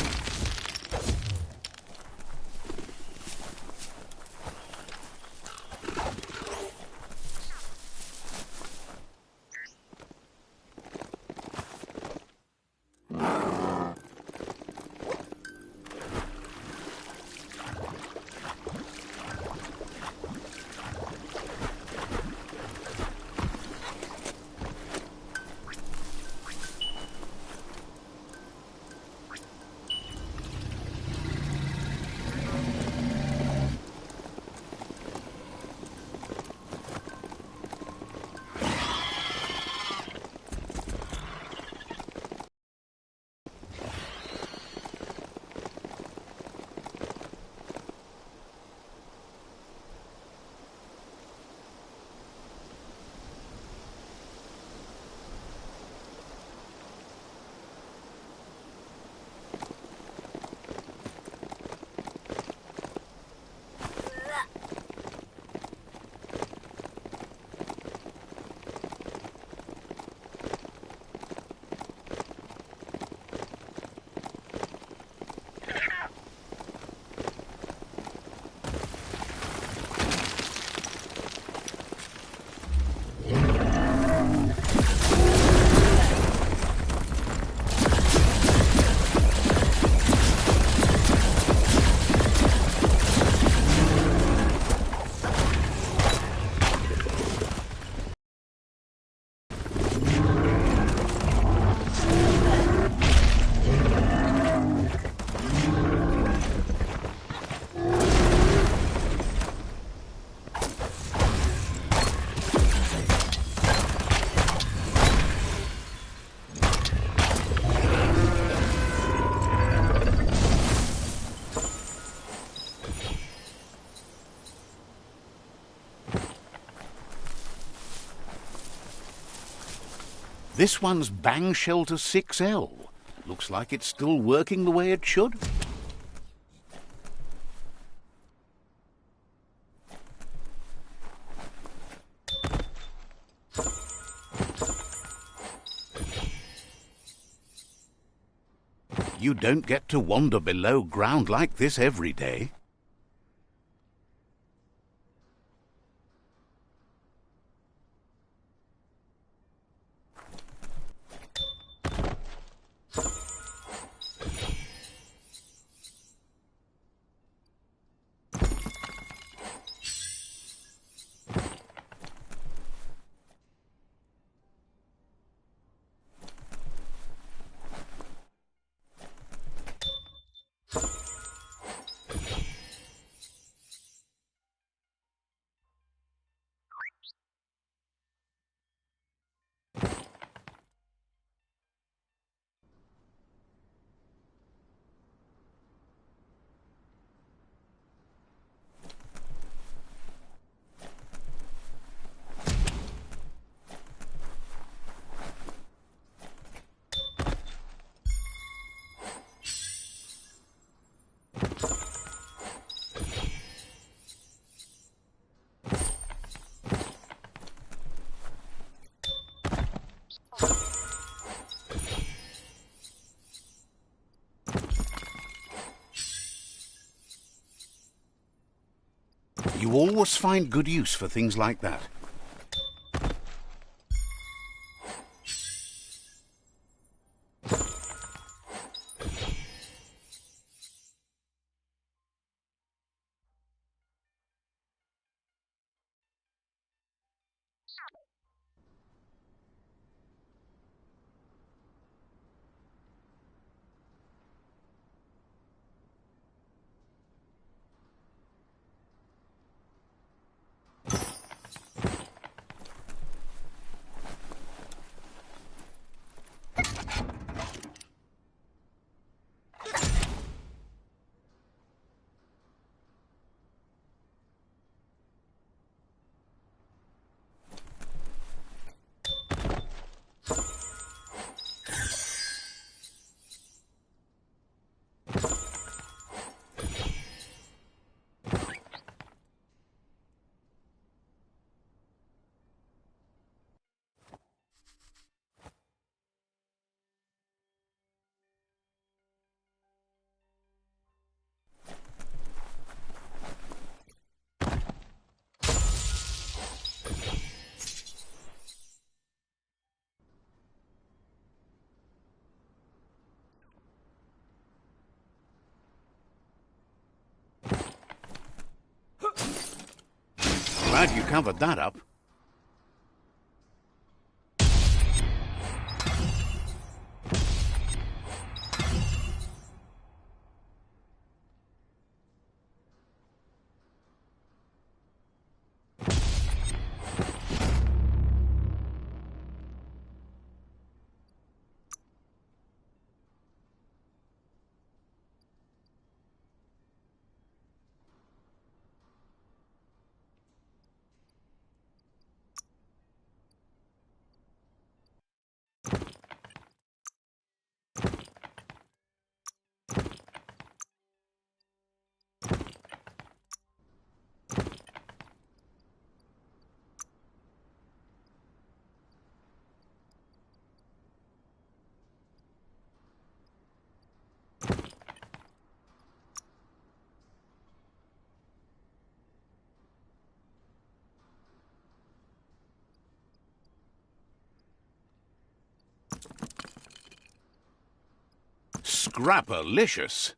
This one's Bang Shelter 6L. Looks like it's still working the way it should. You don't get to wander below ground like this every day. You always find good use for things like that. Glad you covered that up. Scrapalicious.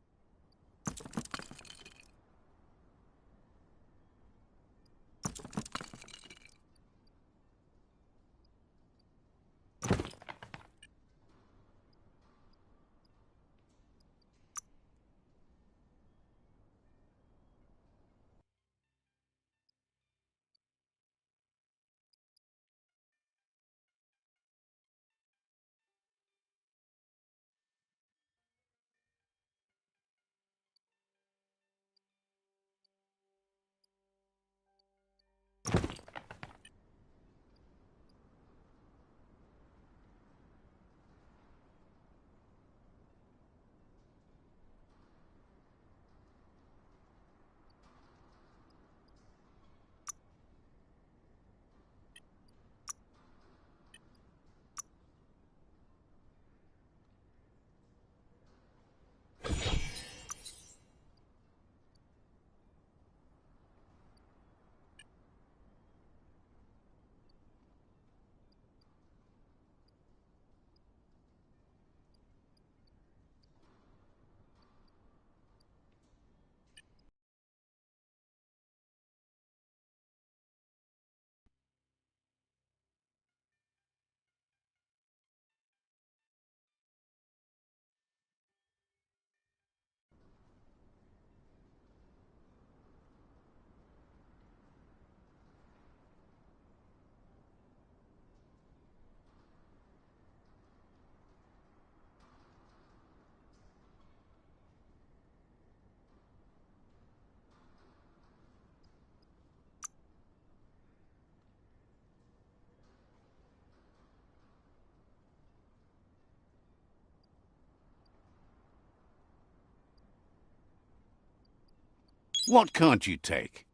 What can't you take?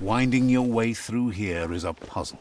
Winding your way through here is a puzzle.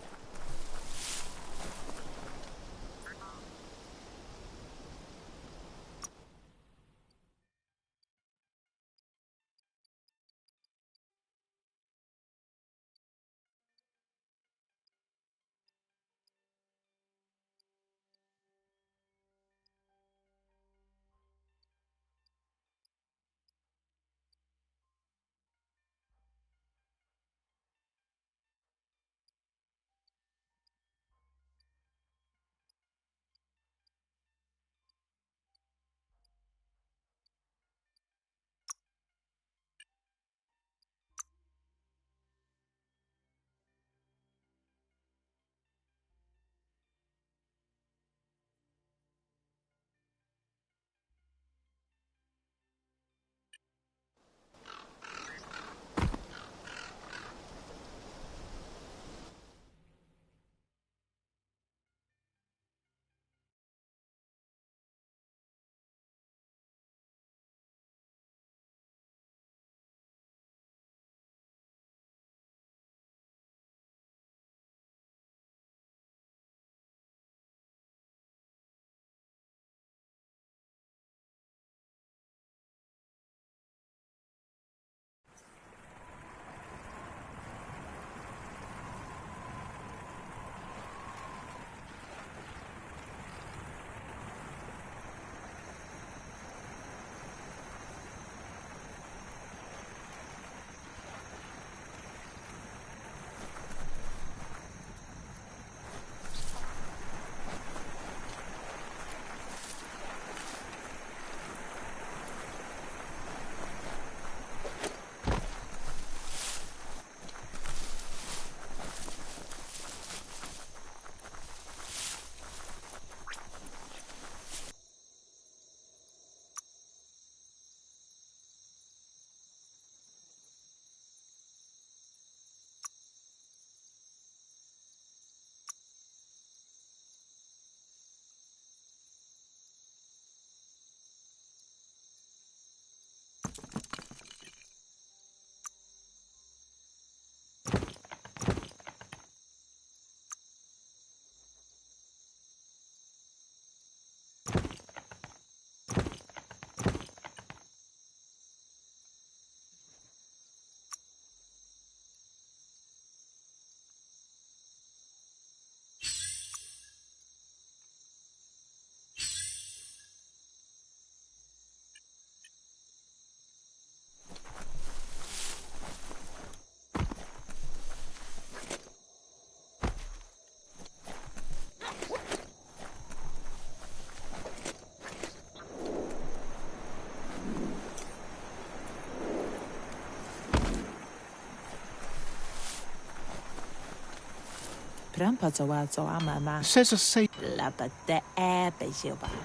Says a safe.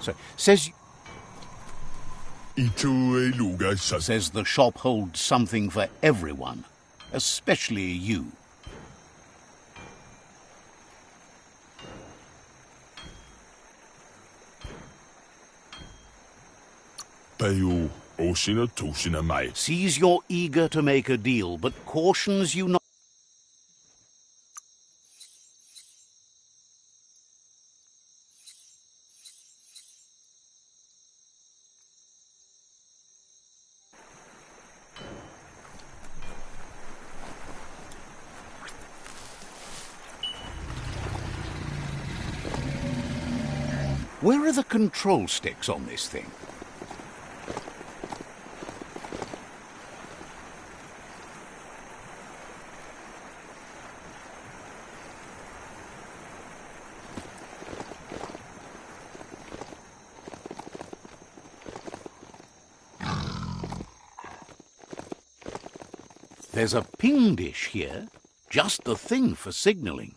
So says says the shop holds something for everyone, especially you. Oshina Toshina Mai. Sees you're eager to make a deal, but cautions you not. Where are the control sticks on this thing? There's a ping dish here, just the thing for signalling.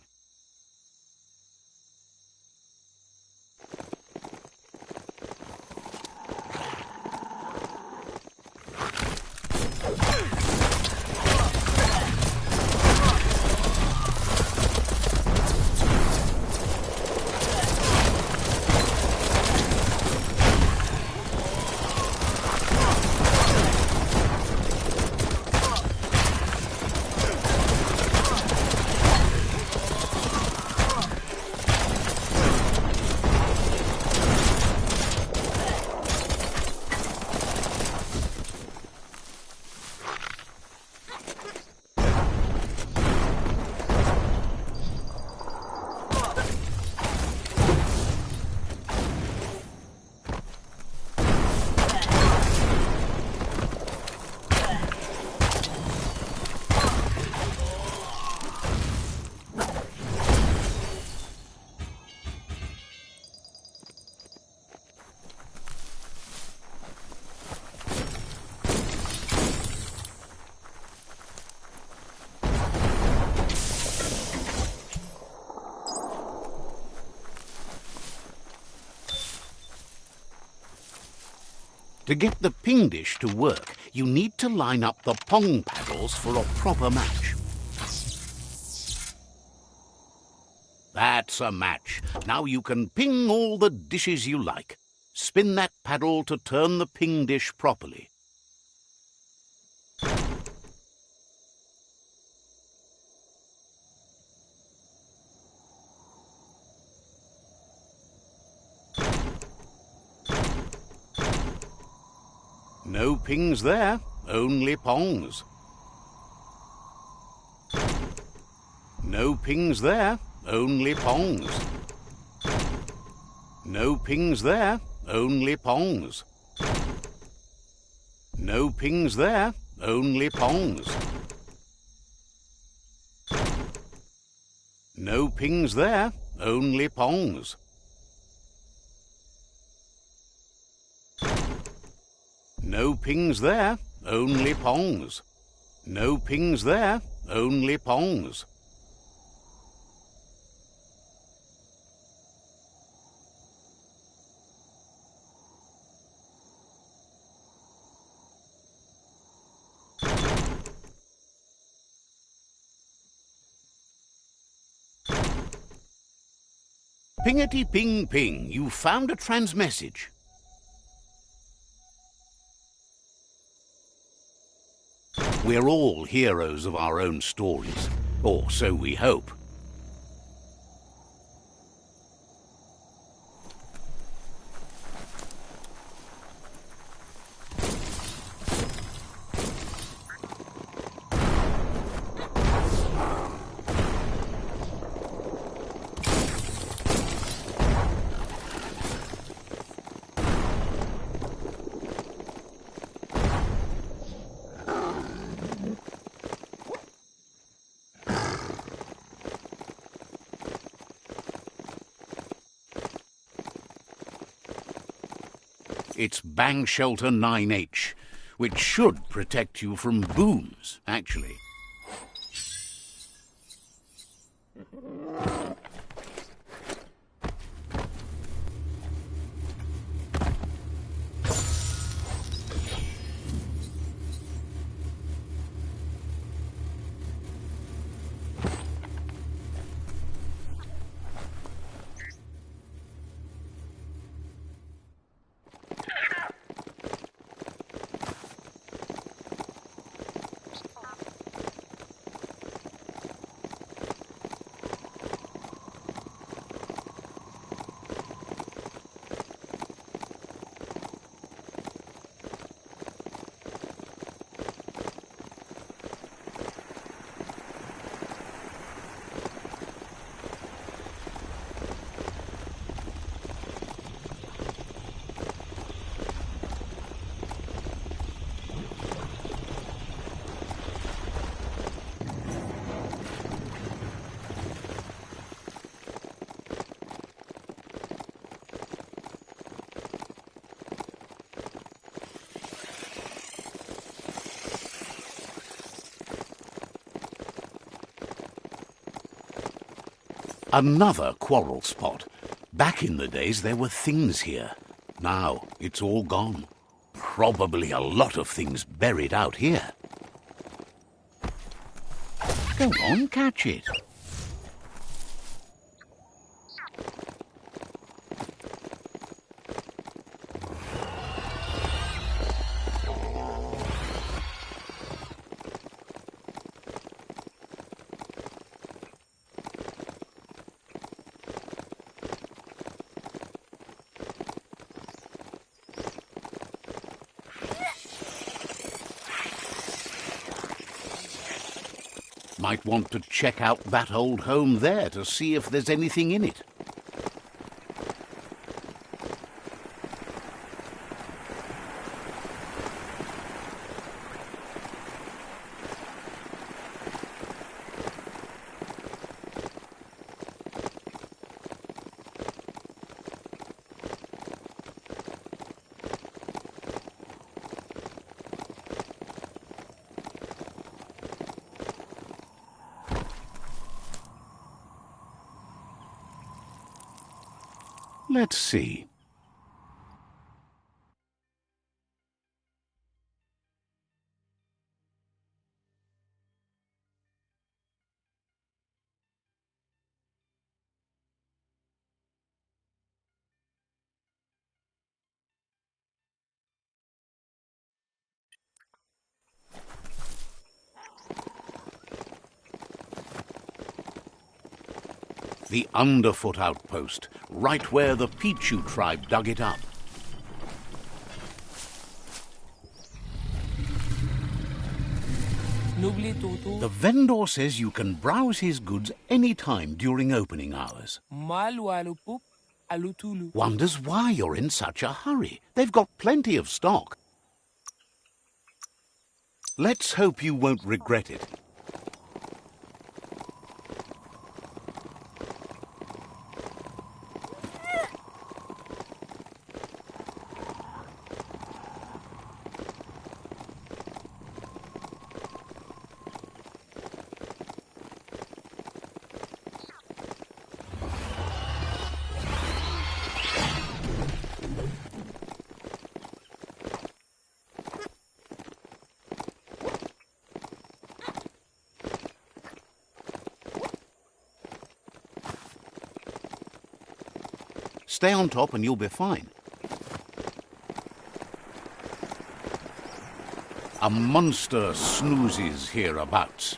To get the ping dish to work, you need to line up the pong paddles for a proper match. That's a match. Now you can ping all the dishes you like. Spin that paddle to turn the ping dish properly. No pings there, only pongs. No pings there, only pongs. No pings there, only pongs. No pings there, only pongs. No pings there, only pongs. No pings there, only pongs. No pings there, only pongs. Pingety ping ping, you found a transmessage. We're all heroes of our own stories, or so we hope. It's Bang Shelter 9H, which should protect you from booms, actually. Another quarrel spot. Back in the days, there were things here. Now, it's all gone. Probably a lot of things buried out here. Go on, catch it. Might want to check out that old home there to see if there's anything in it. Let's see. The Underfoot outpost, right where the Pichu tribe dug it up. The vendor says you can browse his goods any time during opening hours. Wonders why you're in such a hurry. They've got plenty of stock. Let's hope you won't regret it. Stay on top and you'll be fine. A monster snoozes hereabouts.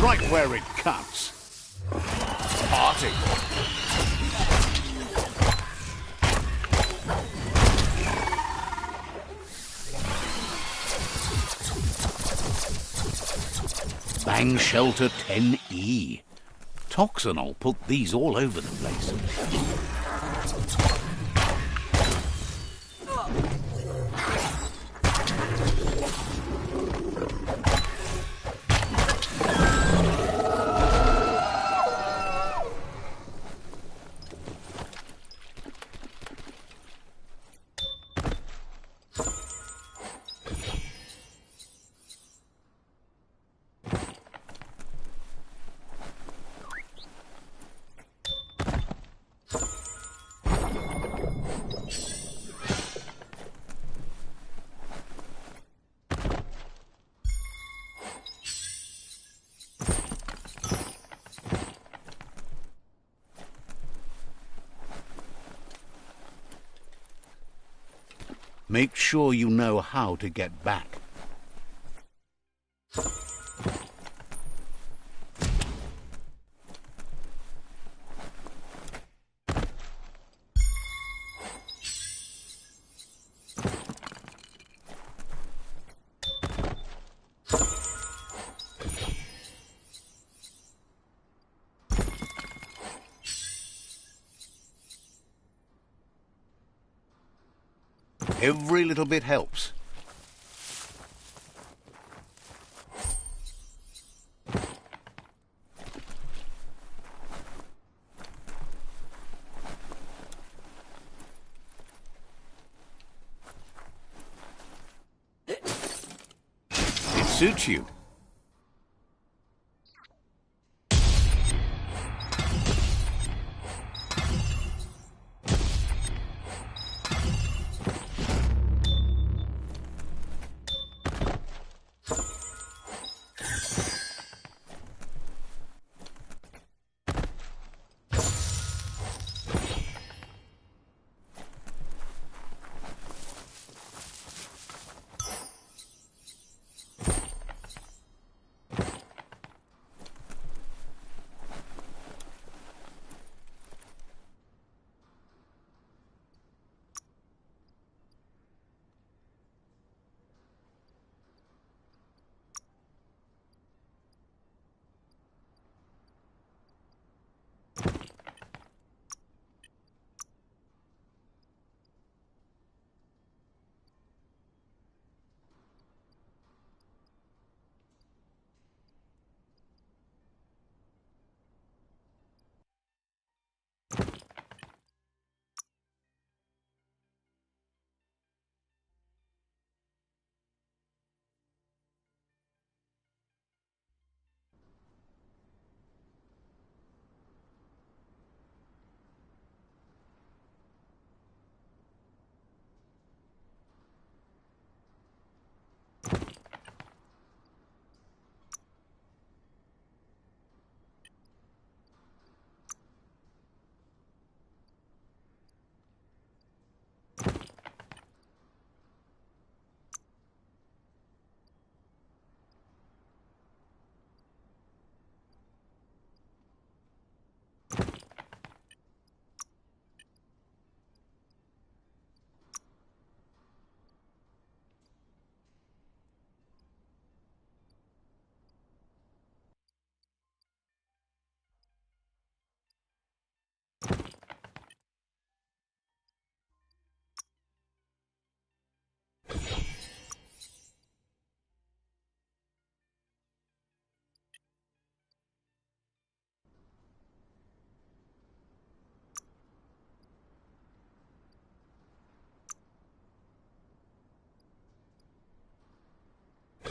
Right where it cuts. Party. Bang Shelter 10E. Toxinol put these all over the place. Make sure you know how to get back. Every little bit helps. It suits you.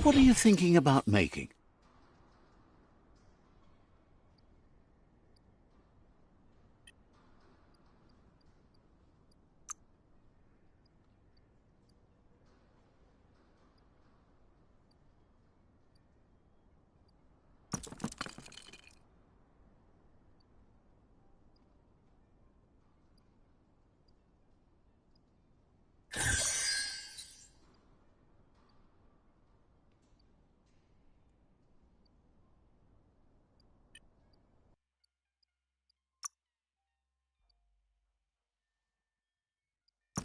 What are you thinking about making?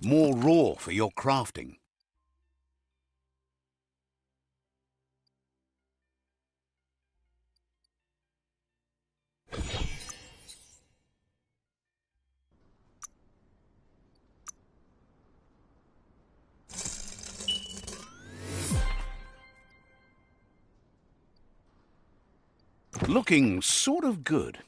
More raw for your crafting. Looking sort of good.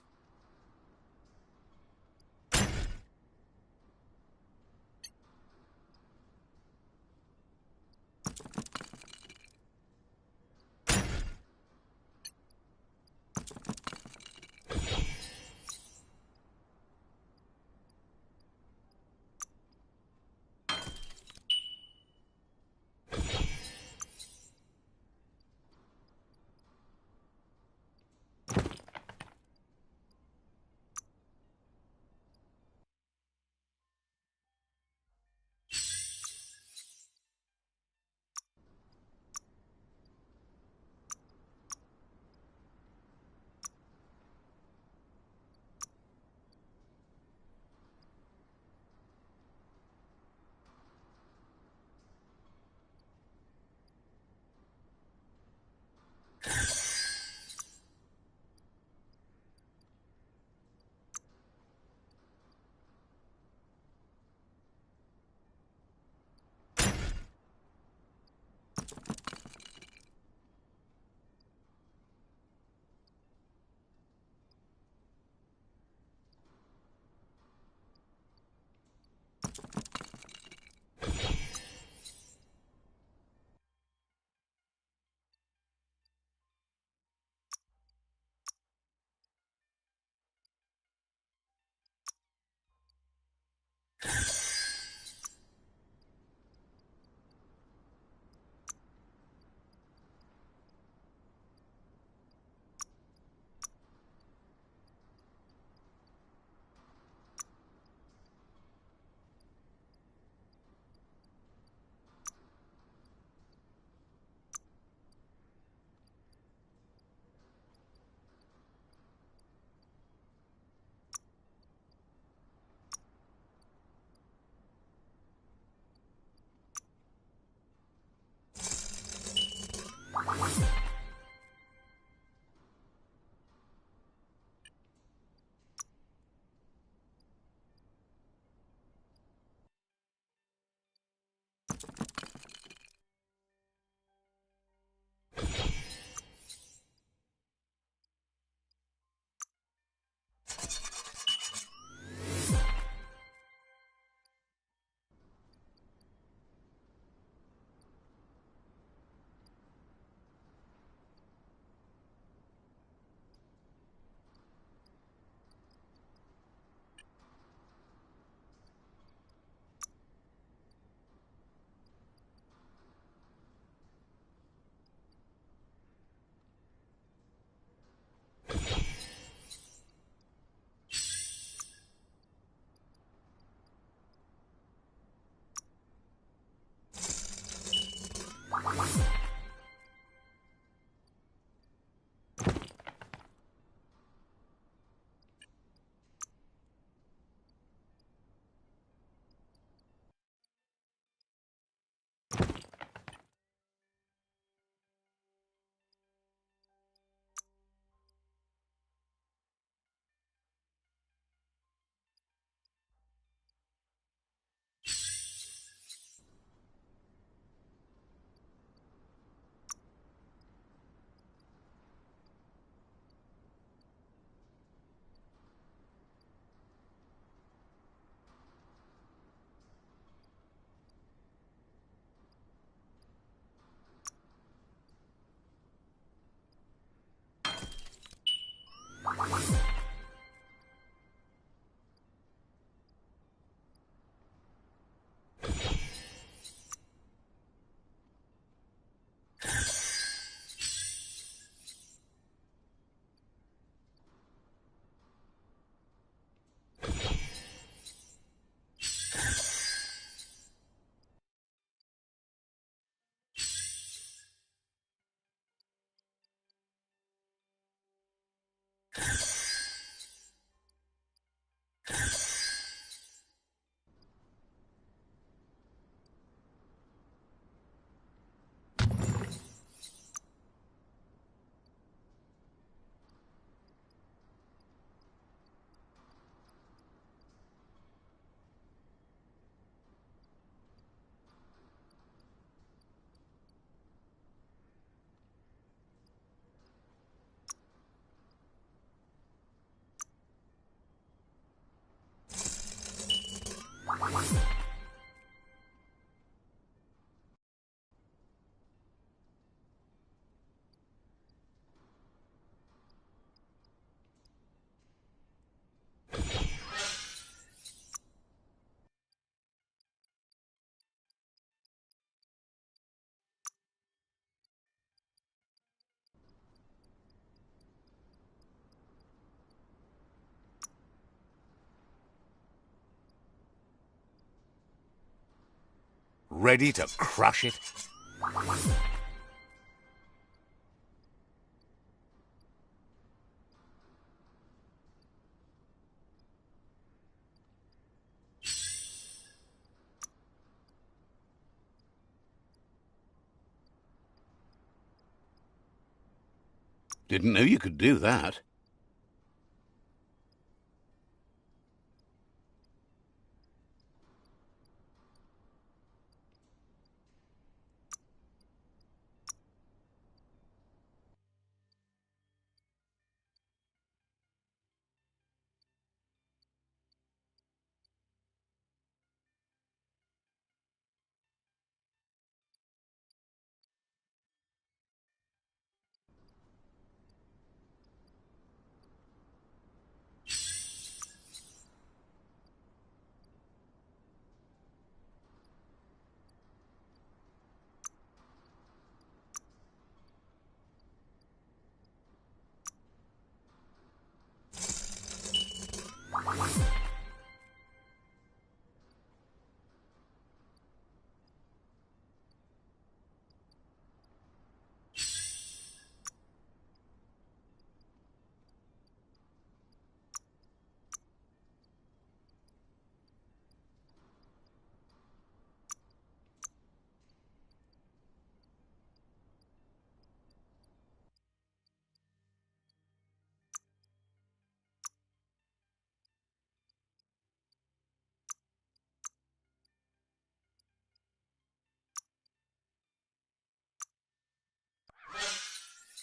Ready to crush it? Didn't know you could do that.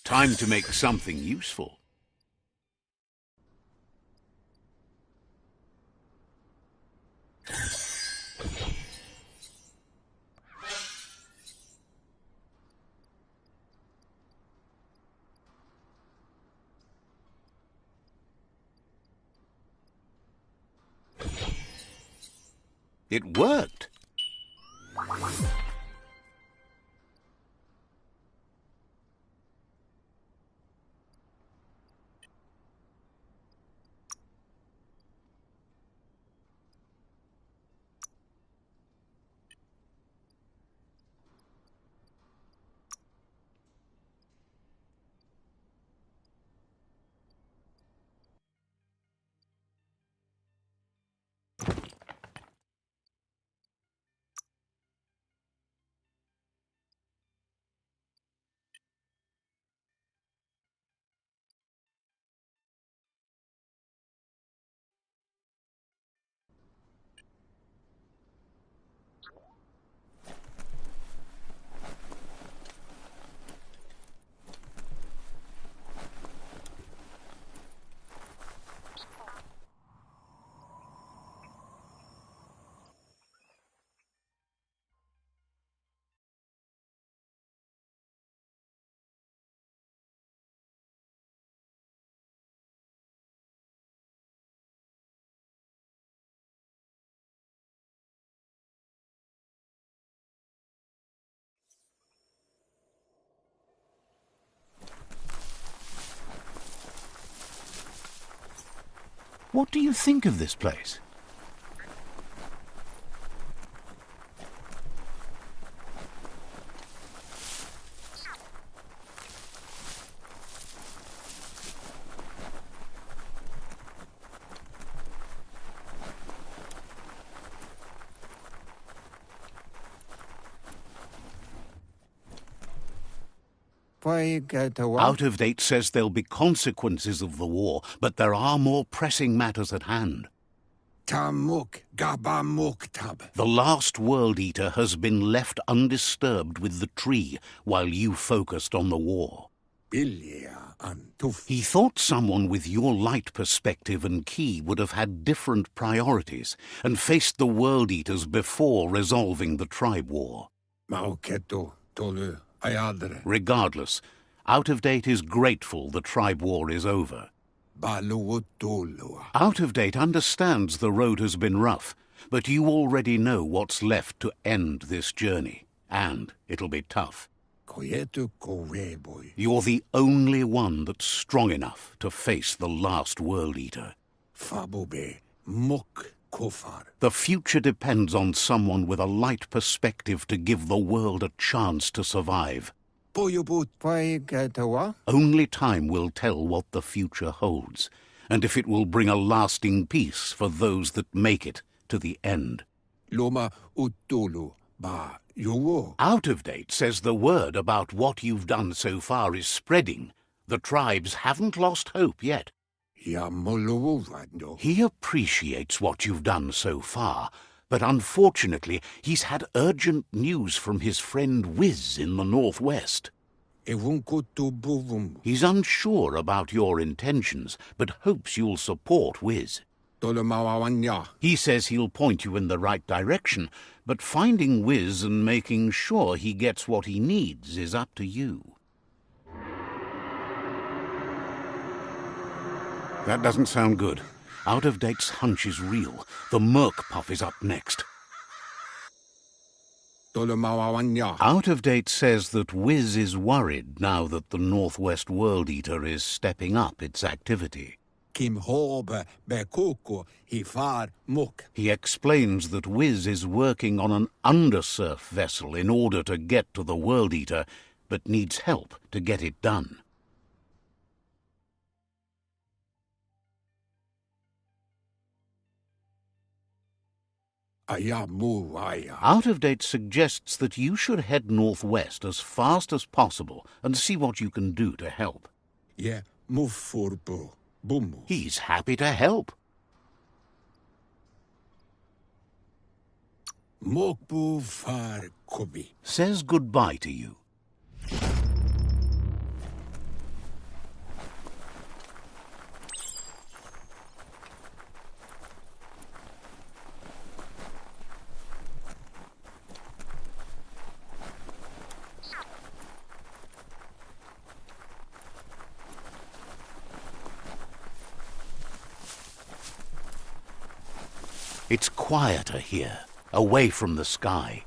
Time to make something useful. It worked. What do you think of this place? Out of Date says there'll be consequences of the war, but there are more pressing matters at hand. Tamuk Gabamuktab. The last World Eater has been left undisturbed with the tree while you focused on the war. Bilia Antuf. He thought someone with your light perspective and key would have had different priorities and faced the World Eaters before resolving the tribe war. Mauketo Tolu Ayadre. Regardless, Out of Date is grateful the tribe war is over. Baluutulua. Out of Date understands the road has been rough, but you already know what's left to end this journey, and it'll be tough. Koyetu Koweboy. You're the only one that's strong enough to face the last World Eater. Fabube Muk Kofar. The future depends on someone with a light perspective to give the world a chance to survive. Boyubut. Only time will tell what the future holds, and if it will bring a lasting peace for those that make it to the end. Loma Utulu Ba Yuwo. Out of Date says the word about what you've done so far is spreading. The tribes haven't lost hope yet. Yamuluwando. He appreciates what you've done so far, but unfortunately he's had urgent news from his friend Wiz in the northwest. Evunkutu. He's unsure about your intentions, but hopes you'll support Wiz. Tolomawanya. He says he'll point you in the right direction, but finding Wiz and making sure he gets what he needs is up to you. That doesn't sound good. Out of Date's hunch is real. The Merc Puff is up next. Tolomawanya. Out of Date says that Wiz is worried now that the Northwest World Eater is stepping up its activity. Kim Hobe Bekuku Hifar Muk. He explains that Wiz is working on an undersurf vessel in order to get to the World Eater, but needs help to get it done. Out of Date suggests that you should head northwest as fast as possible and see what you can do to help. Yeah, move furbu. Bumu. He's happy to help. Mokbu far kubi. Says goodbye to you. It's quieter here, away from the sky.